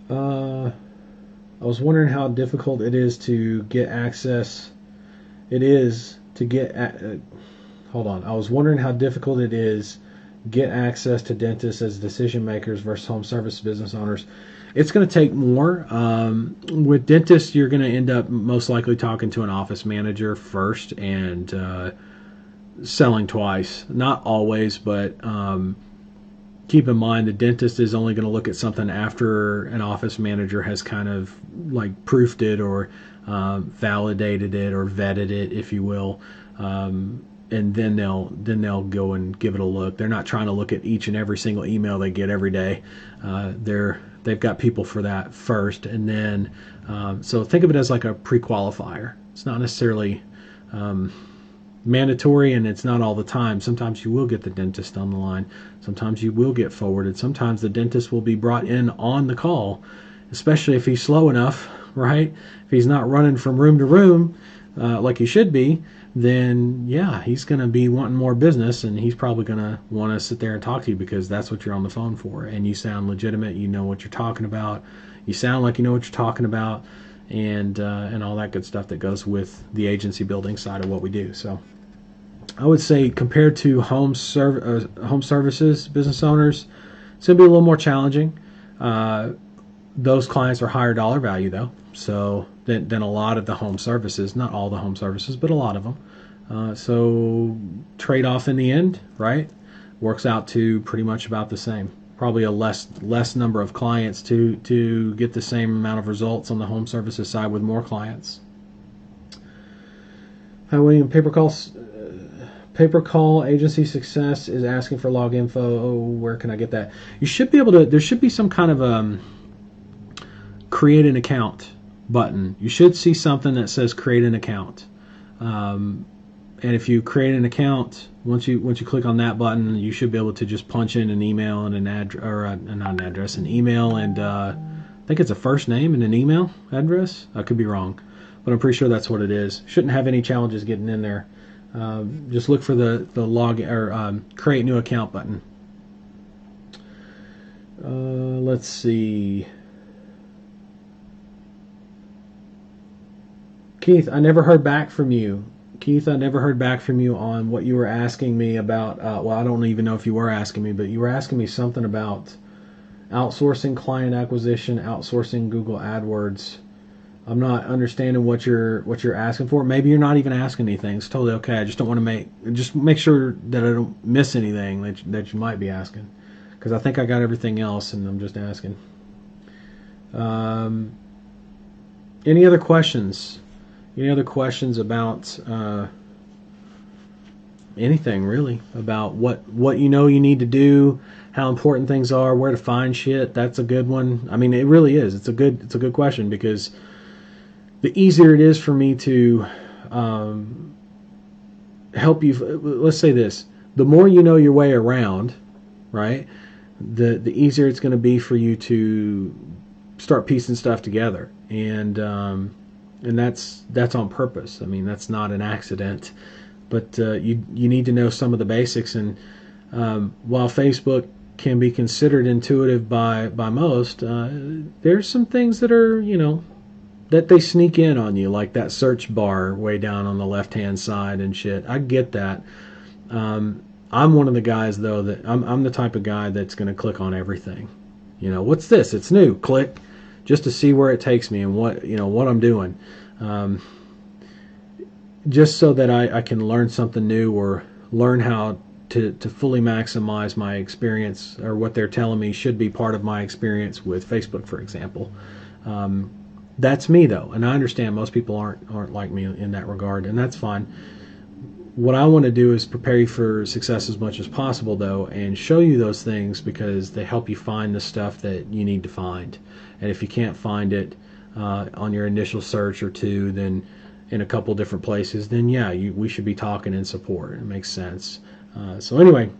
I was wondering how difficult it is to get access. Hold on. I was wondering how difficult it is get access to dentists as decision makers versus home service business owners. It's going to take more. With dentists, you're going to end up most likely talking to an office manager first and selling twice. Not always, but keep in mind the dentist is only going to look at something after an office manager has kind of like proofed it or validated it or vetted it, if you will. And then they'll go and give it a look. They're not trying to look at each and every single email they get every day. They've got people for that first, and then so think of it as like a pre-qualifier. It's not necessarily mandatory, and it's not all the time. Sometimes you will get the dentist on the line. Sometimes you will get forwarded. Sometimes the dentist will be brought in on the call, especially if he's slow enough, right? If he's not running from room to room like he should be, then yeah, he's going to be wanting more business, and he's probably going to want to sit there and talk to you because that's what you're on the phone for, and you sound legitimate. You know what you're talking about. You sound like you know what you're talking about, and all that good stuff that goes with the agency building side of what we do. So I would say compared to home services business owners, it's going to be a little more challenging. Those clients are higher dollar value though, so than a lot of the home services. Not all the home services, but a lot of them. So trade-off in the end, right, works out to pretty much about the same. Probably a less number of clients to get the same amount of results on the home services side with more clients. Hi, William. Pay per call agency success is asking for log info. Oh, where can I get that? You should be able to. There should be some kind of create an account button. You should see something that says create an account. And if you create an account, once you click on that button, you should be able to just punch in an email and an address, or not an address, an email, and I think it's a first name and an email address. I could be wrong, but I'm pretty sure that's what it is. Shouldn't have any challenges getting in there. Just look for the log or create new account button. Let's see. Keith, I never heard back from you. Keith, I never heard back from you on what you were asking me about. Well, I don't even know if you were asking me, but you were asking me something about outsourcing client acquisition, outsourcing Google AdWords. I'm not understanding what you're asking for. Maybe you're not even asking anything. It's totally okay. I just don't want to make sure that I don't miss anything that you might be asking, because I think I got everything else, and I'm just asking. Any other questions? Any other questions about anything really, about what you need to do, how important things are, where to find shit? That's a good one. I mean, it really is. It's a good question, because the easier it is for me to help you. Let's say this: the more you know your way around, right? The easier it's going to be for you to start piecing stuff together, and that's on purpose. I mean, that's not an accident, but you need to know some of the basics. And while Facebook can be considered intuitive by most, there's some things that are, that they sneak in on you, like that search bar way down on the left-hand side and shit. I get that. I'm one of the guys, though, that I'm the type of guy that's going to click on everything. What's this? It's new. Click, just to see where it takes me and what I'm doing. Just so that I can learn something new or learn how to fully maximize my experience, or what they're telling me should be part of my experience with Facebook, for example. That's me though, and I understand most people aren't like me in that regard, and that's fine. What I want to do is prepare you for success as much as possible, though, and show you those things because they help you find the stuff that you need to find. And if you can't find it on your initial search or two, then in a couple different places, then yeah, we should be talking in support. It makes sense. So anyway,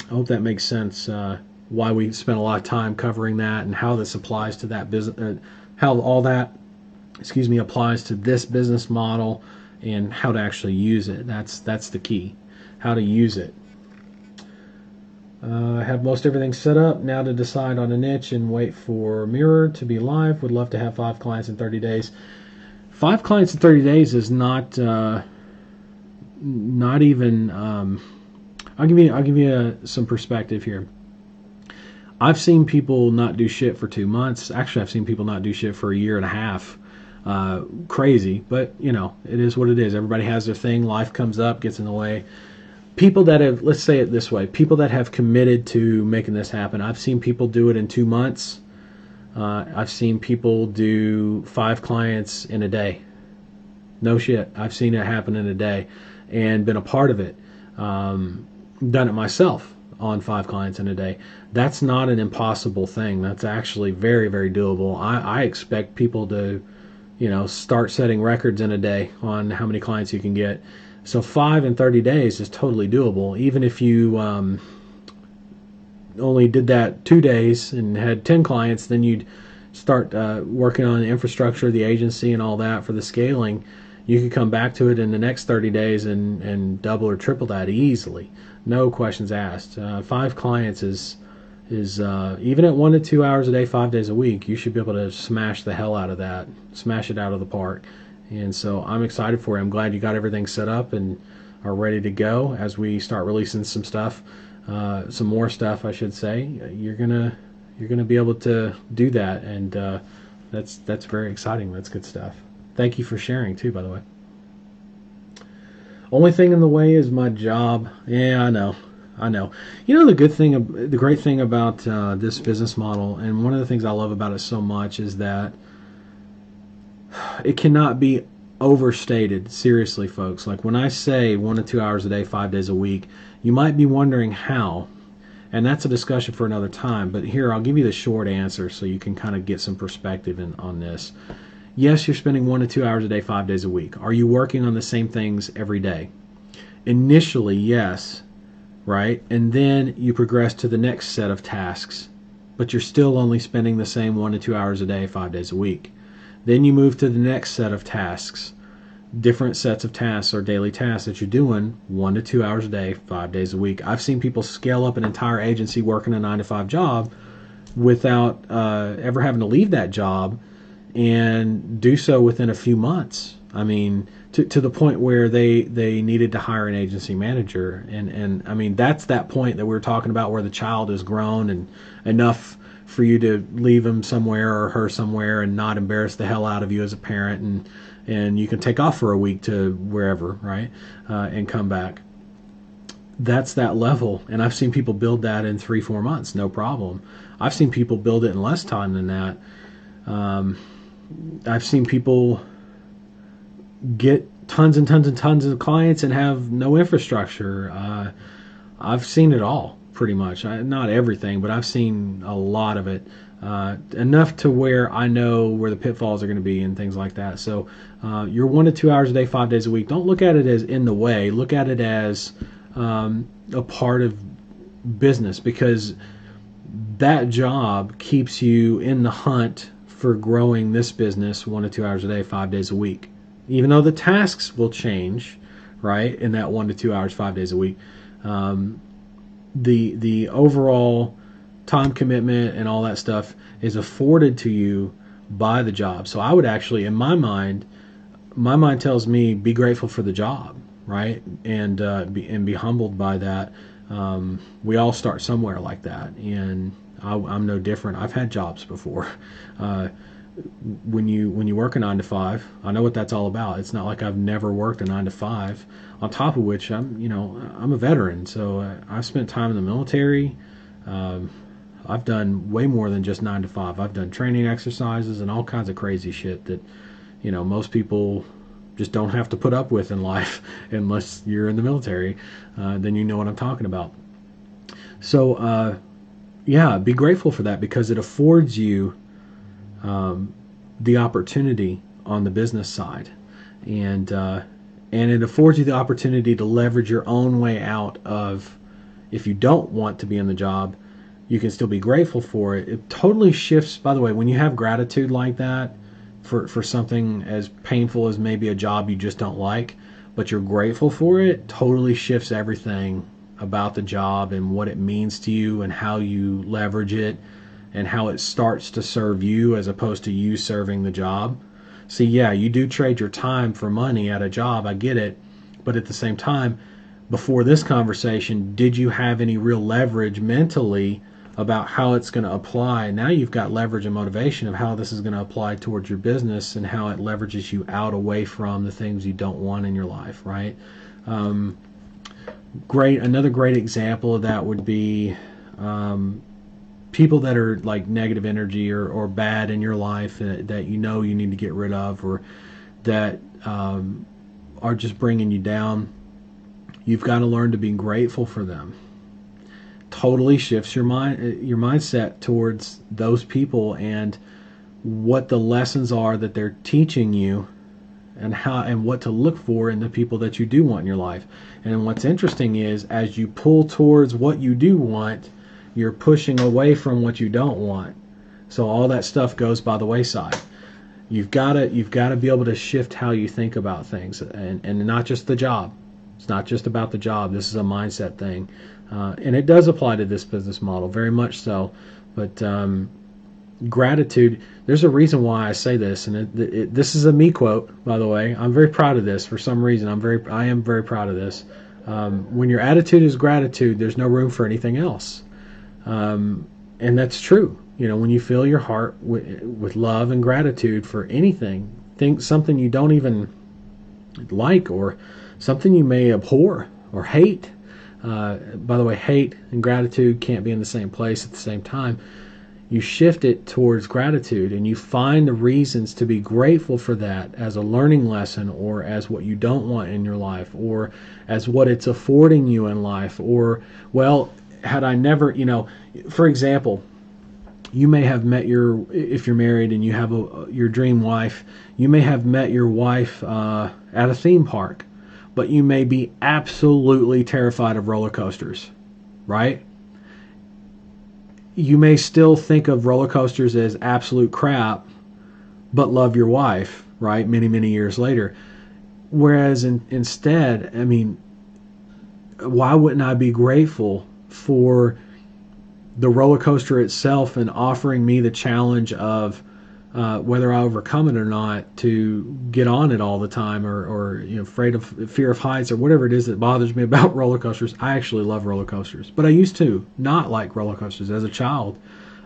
I hope that makes sense. Why we spent a lot of time covering that and how this applies to that business, how all that, applies to this business model, and how to actually use it. That's the key, how to use it. I have most everything set up now to decide on a niche and wait for Mirror to be live. Would love to have 5 clients in 30 days. 5 clients in 30 days is not even. I'll give you some perspective here. I've seen people not do shit for 2 months. Actually, I've seen people not do shit for a year and a half. Crazy, but it is what it is. Everybody has their thing. Life comes up, gets in the way. People that have, let's say it this way, people that have committed to making this happen. I've seen people do it in 2 months. I've seen people do 5 clients in a day. No shit. I've seen it happen in a day and been a part of it. Done it myself on 5 clients in a day. That's not an impossible thing. That's actually very, very doable. I expect people to start setting records in a day on how many clients you can get. So 5 in 30 days is totally doable. Even if you only did that 2 days and had 10 clients, then you'd start working on the infrastructure, the agency, and all that for the scaling. You could come back to it in the next 30 days and double or triple that easily. No questions asked. 5 clients is even at 1 to 2 hours a day, 5 days a week, you should be able to smash the hell out of that, smash it out of the park. And so I'm excited for you. I'm glad you got everything set up and are ready to go as we start releasing some stuff, some more stuff, I should say. You're gonna be able to do that, and that's very exciting. That's good stuff. Thank you for sharing too, by the way. Only thing in the way is my job. Yeah, I know. The great thing about this business model, and one of the things I love about it so much, is that it cannot be overstated. Seriously, folks. Like when I say 1 to 2 hours a day, 5 days a week, you might be wondering how, and that's a discussion for another time. But here, I'll give you the short answer so you can kind of get some perspective on this. Yes, you're spending 1 to 2 hours a day, 5 days a week. Are you working on the same things every day? Initially, yes. Right? And then you progress to the next set of tasks, but you're still only spending the same 1 to 2 hours a day, 5 days a week. Then you move to the next set of tasks, different sets of tasks or daily tasks that you're doing 1 to 2 hours a day, 5 days a week. I've seen people scale up an entire agency working a 9 to 5 job without ever having to leave that job, and do so within a few months. I mean, to the point where they needed to hire an agency manager. And I mean, that's that point that we were talking about where the child is grown and enough for you to leave him somewhere or her somewhere and not embarrass the hell out of you as a parent, and you can take off for a week to wherever, right, and come back. That's that level. And I've seen people build that in 3-4 months, no problem. I've seen people build it in less time than that. I've seen people get tons and tons and tons of clients and have no infrastructure. I've seen it all, pretty much. Not everything, but I've seen a lot of it. Enough to where I know where the pitfalls are going to be and things like that. So you're 1 to 2 hours a day, 5 days a week. Don't look at it as in the way. Look at it as a part of business, because that job keeps you in the hunt for growing this business 1 to 2 hours a day, 5 days a week. Even though the tasks will change, right, in that 1 to 2 hours, 5 days a week, the overall time commitment and all that stuff is afforded to you by the job. So I would actually, in my mind tells me be grateful for the job, right, and be humbled by that. We all start somewhere like that, and I'm no different. I've had jobs before. when you work a 9 to 5, I know what that's all about. It's not like I've never worked a 9 to 5. On top of which, I'm a veteran, so I've spent time in the military. Um, I've done way more than just 9 to 5. I've done training exercises and all kinds of crazy shit that most people just don't have to put up with in life unless you're in the military. Then you know what I'm talking about. So yeah, be grateful for that because it affords you the opportunity on the business side, and it affords you the opportunity to leverage your own way out of. If you don't want to be in the job, you can still be grateful for it. It totally shifts. By the way, when you have gratitude like that for something as painful as maybe a job you just don't like, but you're grateful for it, totally shifts everything about the job and what it means to you and how you leverage it and how it starts to serve you as opposed to you serving the job. See, yeah, you do trade your time for money at a job. I get it. But at the same time, before this conversation, did you have any real leverage mentally about how it's going to apply? Now you've got leverage and motivation of how this is going to apply towards your business and how it leverages you out away from the things you don't want in your life, right? Another great example of that would be people that are like negative energy or bad in your life that you need to get rid of, or that are just bringing you down. You've got to learn to be grateful for them. Totally shifts your mindset towards those people and what the lessons are that they're teaching you, and what to look for in the people that you do want in your life. And what's interesting is, as you pull towards what you do want, you're pushing away from what you don't want. So all that stuff goes by the wayside. You've got to be able to shift how you think about things, and not just the job. It's not just about the job. This is a mindset thing. And it does apply to this business model, very much so. But gratitude, there's a reason why I say this, and this is a me quote, by the way. I'm very proud of this for some reason. I am very proud of this. When your attitude is gratitude, there's no room for anything else. And that's true. When you fill your heart with love and gratitude for anything, think something you don't even like, or something you may abhor or hate. By the way, hate and gratitude can't be in the same place at the same time. You shift it towards gratitude, and you find the reasons to be grateful for that as a learning lesson, or as what you don't want in your life, or as what it's affording you in life. Or, well, had I never, for example, you may have met if you're married and you have your dream wife, you may have met your wife at a theme park, but you may be absolutely terrified of roller coasters, right? You may still think of roller coasters as absolute crap, but love your wife, right? Many, many years later. Whereas instead, why wouldn't I be grateful for the roller coaster itself and offering me the challenge of whether I overcome it or not, to get on it all the time, or fear of heights, or whatever it is that bothers me about roller coasters. I actually love roller coasters, but I used to not like roller coasters. As a child,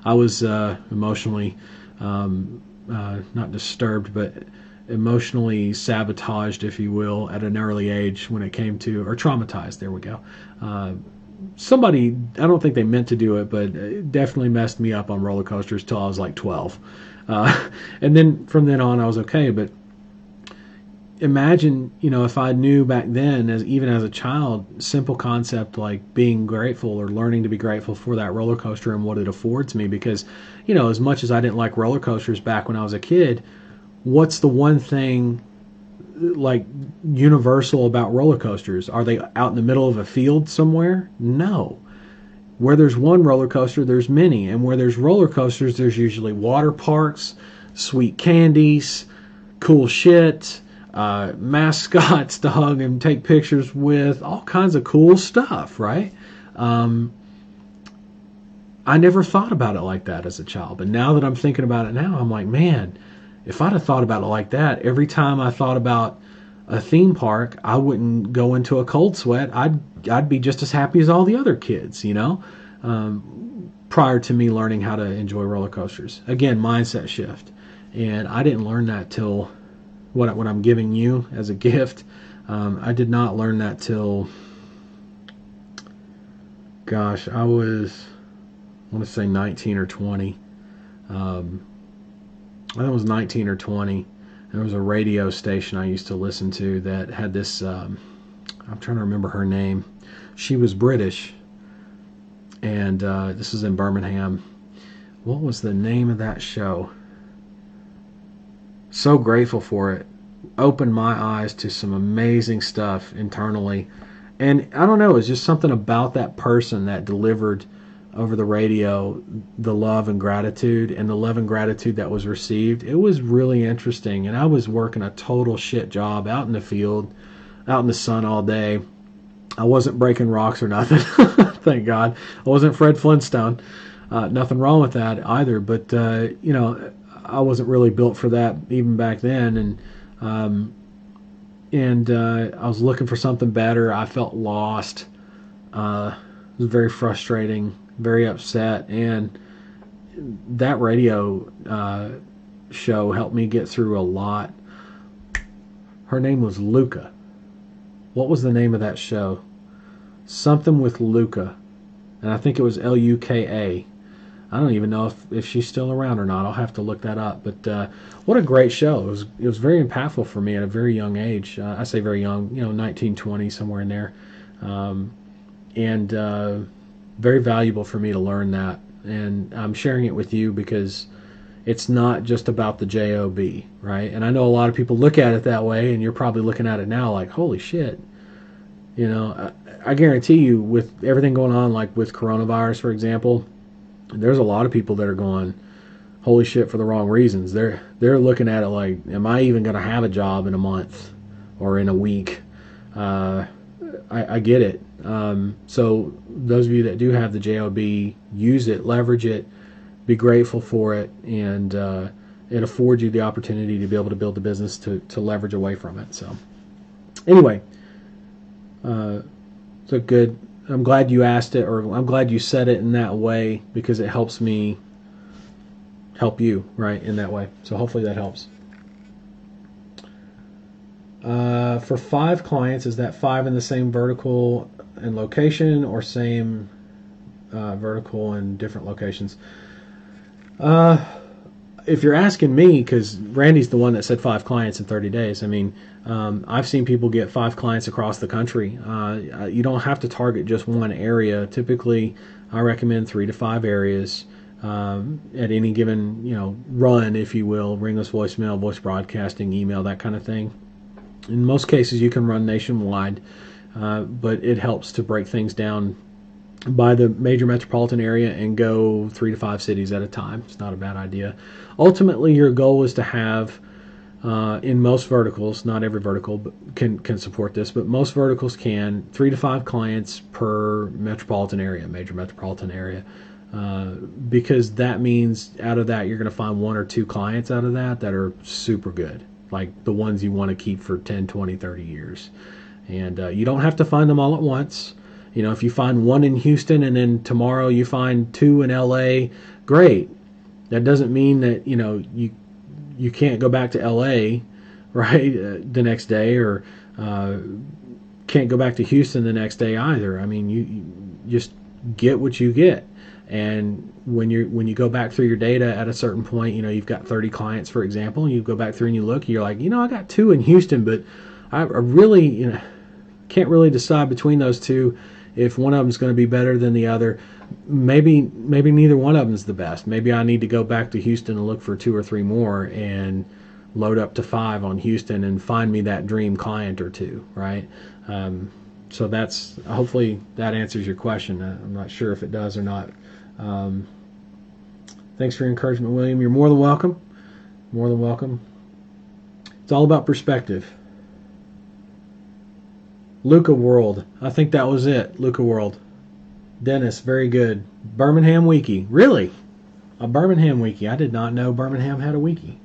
I was emotionally not disturbed, but emotionally sabotaged, if you will, at an early age when it came to, or traumatized, there we go. Somebody, I don't think they meant to do it, but it definitely messed me up on roller coasters till I was like 12. And then from then on I was okay. But imagine, if I knew back then, even as a child, simple concept like being grateful, or learning to be grateful for that roller coaster and what it affords me. Because, as much as I didn't like roller coasters back when I was a kid, what's the one thing like universal about roller coasters? Are they out in the middle of a field somewhere? No. Where there's one roller coaster, there's many. And where there's roller coasters, there's usually water parks, sweet candies, cool shit, mascots to hug and take pictures with, all kinds of cool stuff, right? I never thought about it like that as a child. But now that I'm thinking about it now, I'm like, man, if I'd have thought about it like that, every time I thought about a theme park, I wouldn't go into a cold sweat. I'd be just as happy as all the other kids, prior to me learning how to enjoy roller coasters. Again, mindset shift. And I didn't learn that till what I'm giving you as a gift. I did not learn that till, gosh, I want to say 19 or 20. I think it was 19 or 20. There was a radio station I used to listen to that had this, I'm trying to remember her name. She was British, and this is in Birmingham. What was the name of that show? So grateful for it. Opened my eyes to some amazing stuff internally. And I don't know, it's just something about that person that delivered over the radio the love and gratitude, and the love and gratitude that was received. It was really interesting. And I was working a total shit job out in the field, out in the sun all day. I wasn't breaking rocks or nothing. Thank God. I wasn't Fred Flintstone. Nothing wrong with that either. But, you know, I wasn't really built for that even back then. And I was looking for something better. I felt lost. It was very frustrating, very upset. And that radio show helped me get through a lot. Her name was Luca. What was the name of that show? Something with Luca. And I think it was Luka. I don't even know if she's still around or not. I'll have to look that up. But what a great show. It was very impactful for me at a very young age. I say very young, 19, 20, somewhere in there. And very valuable for me to learn that. And I'm sharing it with you because it's not just about the job, right? And I know a lot of people look at it that way, and you're probably looking at it now like, holy shit. I guarantee you, with everything going on, like with coronavirus, for example, there's a lot of people that are going, holy shit, for the wrong reasons. They're looking at it like, am I even going to have a job in a month or in a week? I get it. So those of you that do have the job, use it, leverage it, be grateful for it, and it affords you the opportunity to be able to build the business to leverage away from it. So anyway, so good. I'm glad you asked it, or I'm glad you said it in that way, because it helps me help you, right, in that way. So hopefully that helps. For 5 clients, is that 5 in the same vertical and location, or same vertical and different locations? If you're asking me, because Randy's the one that said 5 clients in 30 days, I mean, I've seen people get 5 clients across the country. You don't have to target just one area. Typically, I recommend 3 to 5 areas at any given, run, if you will, ringless voicemail, voice broadcasting, email, that kind of thing. In most cases, you can run nationwide, but it helps to break things down by the major metropolitan area and go 3 to 5 cities at a time. It's not a bad idea. Ultimately, your goal is to have, in most verticals, not every vertical can support this, but most verticals can, 3 to 5 clients per metropolitan area, major metropolitan area, because that means out of that, you're going to find 1 or 2 clients out of that are super good, like the ones you want to keep for 10, 20, 30 years. And you don't have to find them all at once. If you find 1 in Houston and then tomorrow you find 2 in LA, great. That doesn't mean that, you can't go back to LA, right, the next day, or can't go back to Houston the next day either. I mean, you just get what you get. And when you go back through your data at a certain point, you've got 30 clients, for example, and you go back through and you look, and you're like, I got 2 in Houston, but I really, can't really decide between those 2 if one of them's going to be better than the other. Maybe neither one of them's the best. Maybe I need to go back to Houston and look for 2 or 3 more and load up to 5 on Houston and find me that dream client or 2, right? So that's, hopefully that answers your question. I'm not sure if it does or not. Thanks for your encouragement, William. You're more than welcome. More than welcome. It's all about perspective. Luca World. I think that was it. Luca World. Dennis, very good. Birmingham Wiki. Really? A Birmingham Wiki. I did not know Birmingham had a wiki.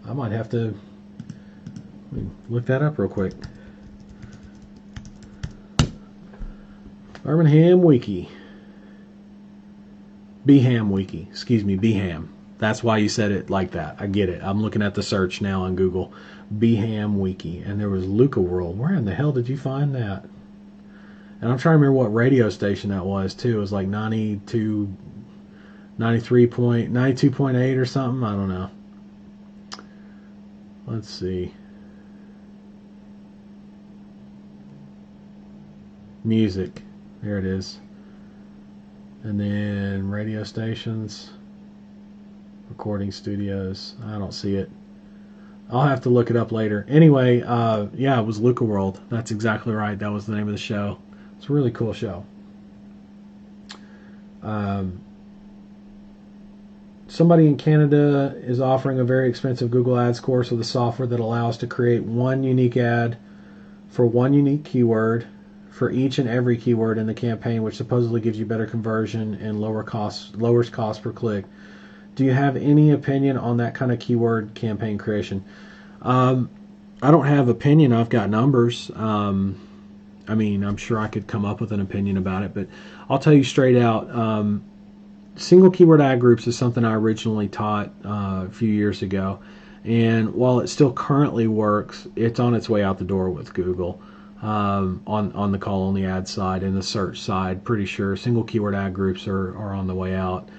I might have to look that up real quick. Birmingham Wiki. Beham Wiki. Excuse me, Beham. That's why you said it like that. I get it. I'm looking at the search now on Google. Beham Wiki. And there was Luca World. Where in the hell did you find that? And I'm trying to remember what radio station that was, too. It was like 92.8 or something. I don't know. Let's see. Music. There it is. And then radio stations. Recording studios. I don't see it. I'll have to look it up later. Anyway, yeah, it was Luca World. That's exactly right. That was the name of the show. It's a really cool show. Somebody in Canada is offering a very expensive Google Ads course with a software that allows to create one unique ad for one unique keyword for each and every keyword in the campaign, which supposedly gives you better conversion and lowers cost per click. Do you have any opinion on that kind of keyword campaign creation? I don't have opinion. I've got numbers. I mean, I'm sure I could come up with an opinion about it, but I'll tell you straight out. Single keyword ad groups is something I originally taught a few years ago, and while it still currently works, it's on its way out the door with Google. On the call only ad side and the search side, pretty sure single keyword ad groups are on the way out.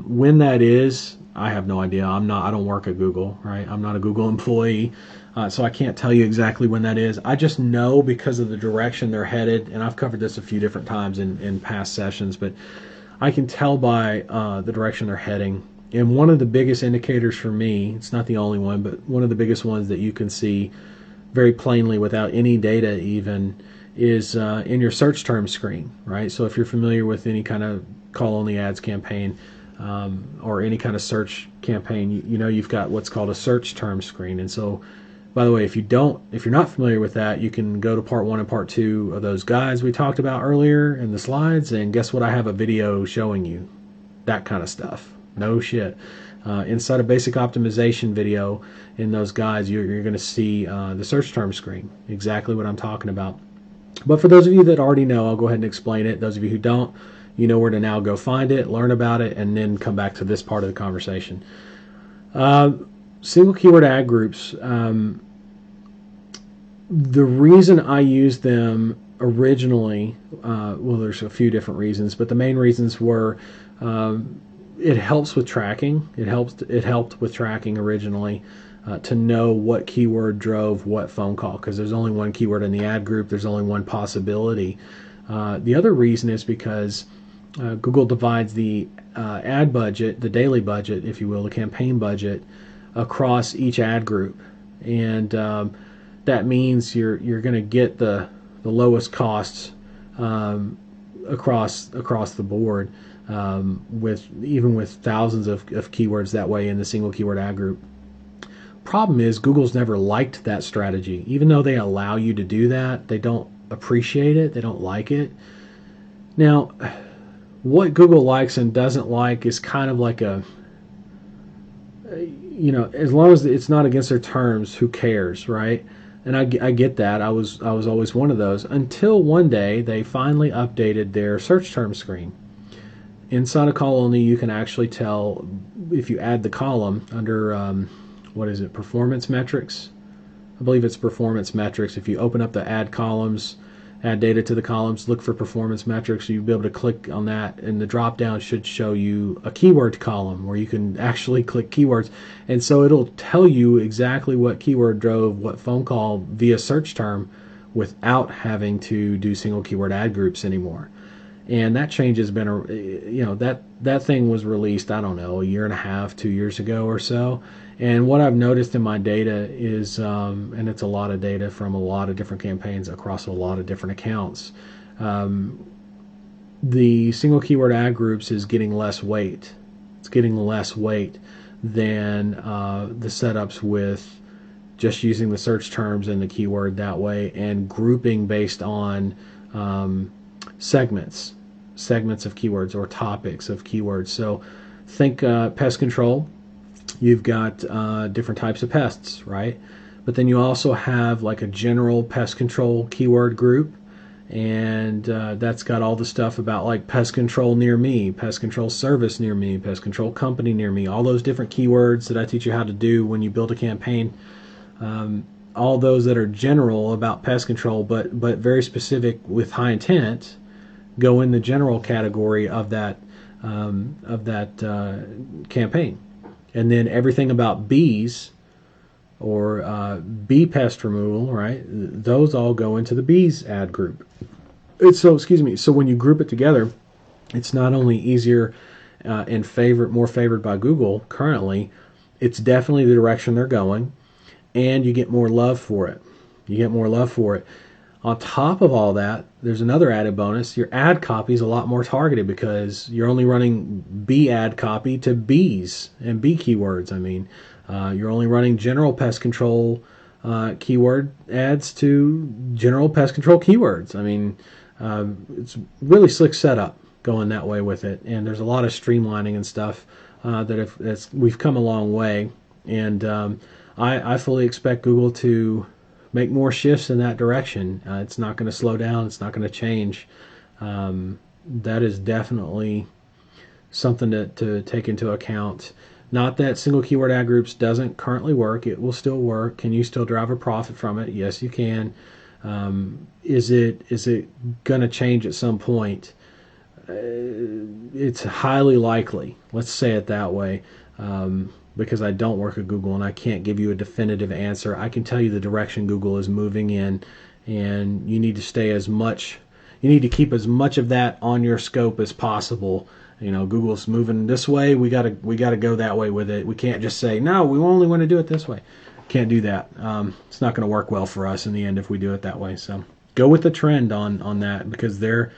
When that is, I have no idea. I don't work at Google, right? I'm not a Google employee, so I can't tell you exactly when that is. I just know because of the direction they're headed, and I've covered this a few different times in past sessions, but I can tell by the direction they're heading. And one of the biggest indicators for me, it's not the only one, but one of the biggest ones that you can see very plainly without any data even, is in your search term screen, right? So if you're familiar with any kind of call only ads campaign or any kind of search campaign, you know you've got what's called a search term screen. And so, by the way, if you're not familiar with that, you can go to part 1 and part 2 of those guides we talked about earlier in the slides, and guess what? I have a video showing you that kind of stuff. No shit. Inside a basic optimization video in those guides, you're going to see the search term screen, exactly what I'm talking about. But for those of you that already know, I'll go ahead and explain it. Those of you who don't, you know where to now go find it, learn about it, and then come back to this part of the conversation. Single keyword ad groups, the reason I used them originally, well, there's a few different reasons, but the main reasons were it helps with tracking. It helped with tracking originally to know what keyword drove what phone call, because there's only one keyword in the ad group. There's only one possibility. The other reason is because Google divides the ad budget, the daily budget, if you will, the campaign budget, across each ad group, and that means you're going to get the lowest costs across the board, with thousands of keywords that way in the single keyword ad group. Problem is, Google's never liked that strategy. Even though they allow you to do that, they don't appreciate it. They don't like it. Now, what Google likes and doesn't like is kind of like a, as long as it's not against their terms, who cares, right? And I get that. I was always one of those, until one day they finally updated their search term screen. Inside a call only, you can actually tell if you add the column under what is it, performance metrics? I believe it's performance metrics. If you open up the add columns, add data to the columns, look for performance metrics, you'll be able to click on that, and the drop down should show you a keyword column where you can actually click keywords, and so it'll tell you exactly what keyword drove what phone call via search term without having to do single keyword ad groups anymore. And that change has been that thing was released, I don't know, a year and a half, 2 years ago or so. And what I've noticed in my data is, and it's a lot of data from a lot of different campaigns across a lot of different accounts, the single keyword ad groups is getting less weight. It's getting less weight than the setups with just using the search terms and the keyword that way, and grouping based on segments of keywords or topics of keywords. So think pest control. You've got different types of pests, right? But then you also have like a general pest control keyword group, and that's got all the stuff about like pest control near me, pest control service near me, pest control company near me, all those different keywords that I teach you how to do when you build a campaign. All those that are general about pest control, but very specific with high intent, go in the general category of that campaign. And then everything about bees or bee pest removal, right? Those all go into the bees ad group. So when you group it together, it's not only easier and more favored by Google currently, it's definitely the direction they're going, and you get more love for it. On top of all that, there's another added bonus. Your ad copy is a lot more targeted because you're only running bee ad copy to bees and bee keywords. You're only running general pest control keyword ads to general pest control keywords. It's really slick setup going that way with it, and there's a lot of streamlining and stuff we've come a long way, and I fully expect Google to make more shifts in that direction. It's not going to slow down. It's not going to change. That is definitely something to take into account. Not that single keyword ad groups doesn't currently work. It will still work. Can you still drive a profit from it? Yes, you can. Is it going to change at some point? It's highly likely. Let's say it that way. Because I don't work at Google and I can't give you a definitive answer. I can tell you the direction Google is moving in, and you need to keep as much of that on your scope as possible. Google's moving this way. We gotta go that way with it. We can't just say no. We only want to do it this way. Can't do that. It's not going to work well for us in the end if we do it that way. So go with the trend on that, because they're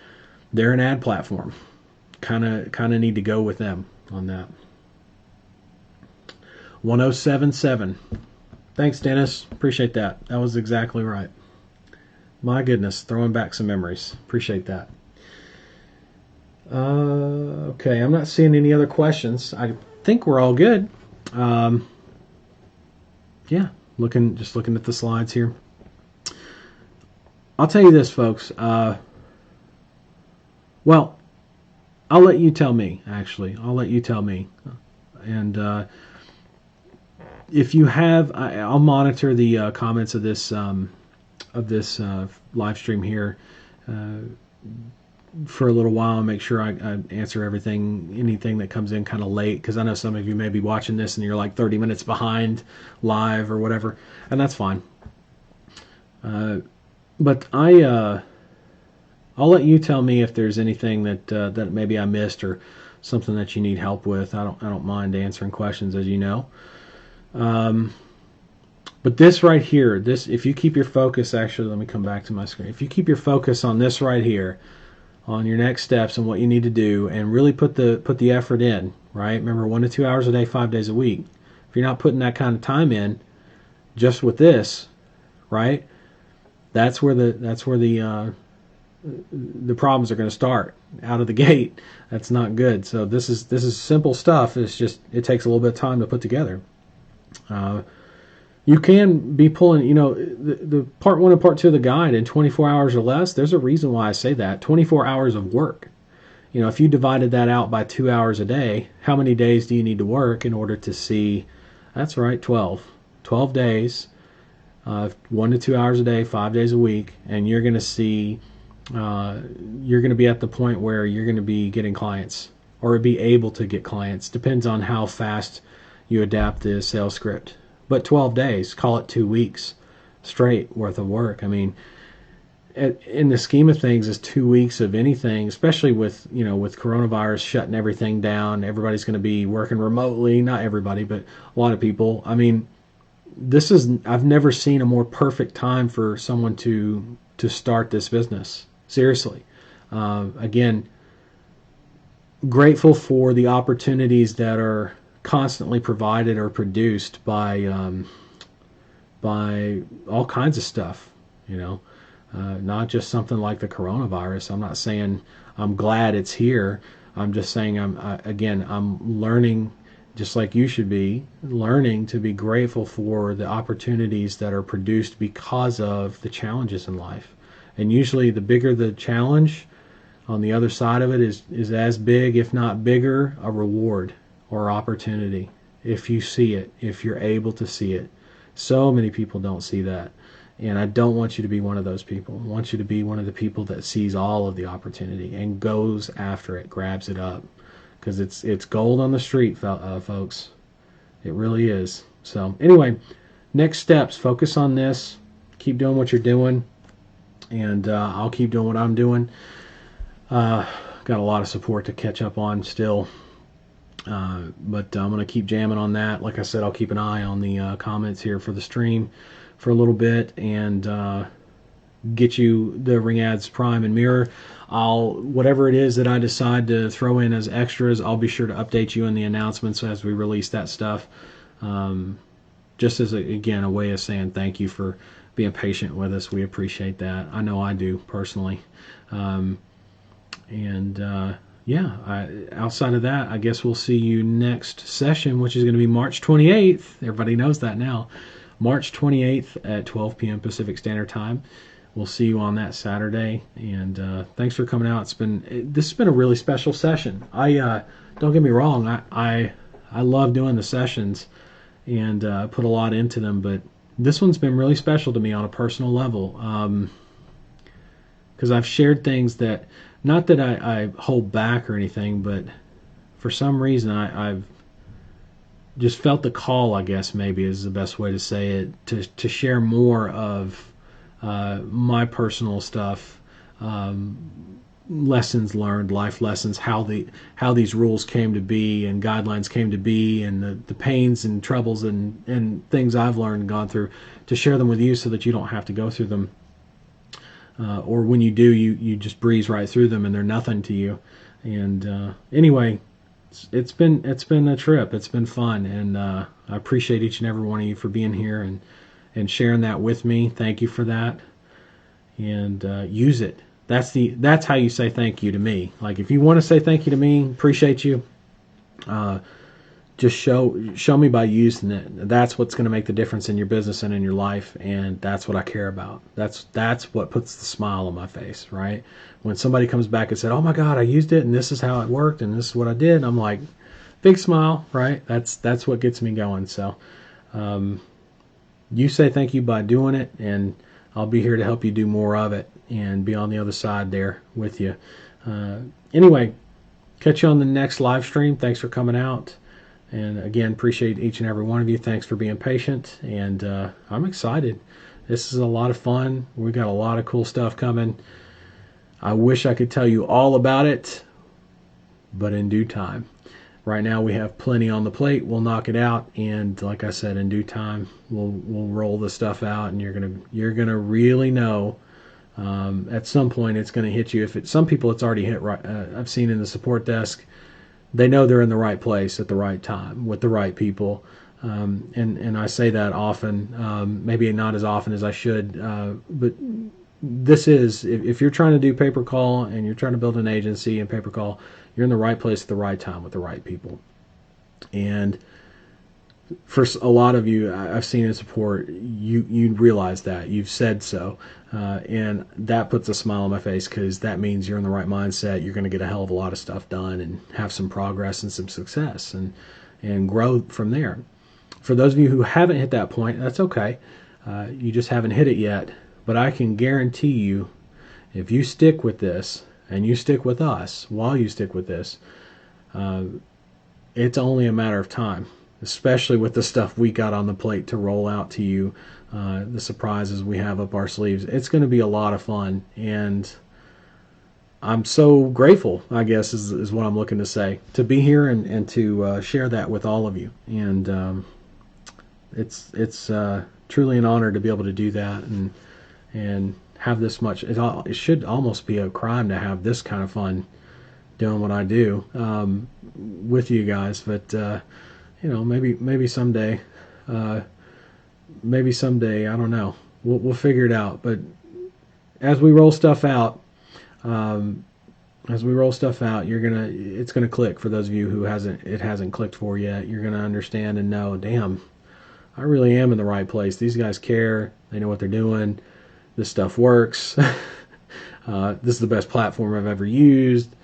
an ad platform. Kind of need to go with them on that. 1077. Thanks, Dennis. Appreciate that. That was exactly right. My goodness, throwing back some memories. Appreciate that. Okay, I'm not seeing any other questions. I think we're all good. Yeah, just looking at the slides here. I'll tell you this, folks. Well, I'll let you tell me, actually. I'll let you tell me. And if you have, I'll monitor the comments of this live stream here for a little while and make sure I answer anything that comes in kind of late, because I know some of you may be watching this and you're like 30 minutes behind live or whatever, and that's fine. But I'll let you tell me if there's anything that maybe I missed or something that you need help with. I don't mind answering questions, as you know. But this right here, if you keep your focus, actually, let me come back to my screen. If you keep your focus on this right here, on your next steps and what you need to do, and really put the effort in, right? Remember, 1 to 2 hours a day, 5 days a week. If you're not putting that kind of time in, just with this, right? That's where the problems are going to start out of the gate. That's not good. So this is simple stuff. It's just, it takes a little bit of time to put together. You can be pulling, the part 1 and part 2 of the guide in 24 hours or less. There's a reason why I say that. 24 hours of work. If you divided that out by 2 hours a day, how many days do you need to work in order to see? That's right, 12 days, 1 to 2 hours a day, 5 days a week, and you're going to see, you're going to be at the point where you're going to be getting clients, or be able to get clients. Depends on how fast you adapt the sales script. But 12 days, call it 2 weeks straight worth of work. In the scheme of things, is 2 weeks of anything, especially with coronavirus shutting everything down. Everybody's going to be working remotely. Not everybody, but a lot of people. I've never seen a more perfect time for someone to start this business. Seriously. Again, grateful for the opportunities that are constantly provided or produced by all kinds of stuff, not just something like the coronavirus. I'm not saying I'm glad it's here. I'm just saying I'm learning, just like you should be learning, to be grateful for the opportunities that are produced because of the challenges in life. And usually the bigger the challenge, on the other side of it is as big, if not bigger, a reward or opportunity if you see it, if you're able to see it. So many people don't see that. And I don't want you to be one of those people. I want you to be one of the people that sees all of the opportunity and goes after it, grabs it up. Because it's gold on the street, folks. It really is. So anyway, next steps, focus on this. Keep doing what you're doing. And I'll keep doing what I'm doing. Got a lot of support to catch up on still. But I'm going to keep jamming on that. Like I said, I'll keep an eye on the comments here for the stream for a little bit and get you the Ring Ads Prime and Mirror. Whatever it is that I decide to throw in as extras, I'll be sure to update you in the announcements as we release that stuff. Just as, again, a way of saying thank you for being patient with us. We appreciate that. I know I do personally. Outside of that, I guess we'll see you next session, which is going to be March 28th. Everybody knows that now. March 28th at 12 p.m. Pacific Standard Time. We'll see you on that Saturday. And thanks for coming out. This has been a really special session. Don't get me wrong. I love doing the sessions and put a lot into them, but this one's been really special to me on a personal level. Because I've shared things that, not that I hold back or anything, but for some reason I've just felt the call, I guess maybe is the best way to say it, to share more of my personal stuff, lessons learned, life lessons, how these rules came to be and guidelines came to be, and the pains and troubles and things I've learned and gone through, to share them with you so that you don't have to go through them. Or when you do, you just breeze right through them and they're nothing to you. And anyway, it's been a trip. It's been fun, and I appreciate each and every one of you for being here and sharing that with me. Thank you for that. And use it. That's how you say thank you to me. Like, if you want to say thank you to me, appreciate you. Just show me by using it. That's what's going to make the difference in your business and in your life, and that's what I care about. That's what puts the smile on my face, right? When somebody comes back and said, "Oh my God, I used it, and this is how it worked, and this is what I did," I'm like, big smile, right? That's what gets me going. So, you say thank you by doing it, and I'll be here to help you do more of it and be on the other side there with you. Anyway, catch you on the next live stream. Thanks for coming out. And again, appreciate each and every one of you. Thanks for being patient. And I'm excited. This is a lot of fun. We got a lot of cool stuff coming. I wish I could tell you all about it, but in due time. Right now we have plenty on the plate. We'll knock it out, and like I said, in due time, we'll roll the stuff out, and you're gonna really know. At some point, it's gonna hit you. Some people, it's already hit. Right, I've seen in the support desk. They know they're in the right place at the right time with the right people. And I say that often, maybe not as often as I should, but this is, if you're trying to do pay-per-call and you're trying to build an agency and pay-per-call, you're in the right place at the right time with the right people. And for a lot of you, I've seen in support, you realize that. You've said so. And that puts a smile on my face, because that means you're in the right mindset. You're going to get a hell of a lot of stuff done and have some progress and some success and grow from there. For those of you who haven't hit that point, that's okay. You just haven't hit it yet. But I can guarantee you, if you stick with this and you stick with us while you stick with this, it's only a matter of time, especially with the stuff we got on the plate to roll out to you. The surprises we have up our sleeves. It's going to be a lot of fun, and I'm so grateful, I guess is what I'm looking to say, to be here and to share that with all of you. And it's truly an honor to be able to do that and have this much. It should almost be a crime to have this kind of fun doing what I do with you guys, but maybe someday. Maybe someday, I don't know. We'll figure it out. But as we roll stuff out, it's gonna click for those of you who it hasn't clicked for yet. You're gonna understand and know, damn, I really am in the right place. These guys care. They know what they're doing. This stuff works. this is the best platform I've ever used.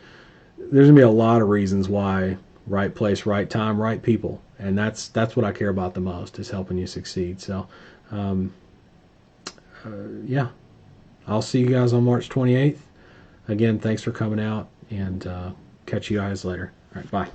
There's gonna be a lot of reasons why. Right place, right time, right people, and that's what I care about the most, is helping you succeed. So, yeah, I'll see you guys on March 28th. Again, thanks for coming out, and catch you guys later. All right, bye.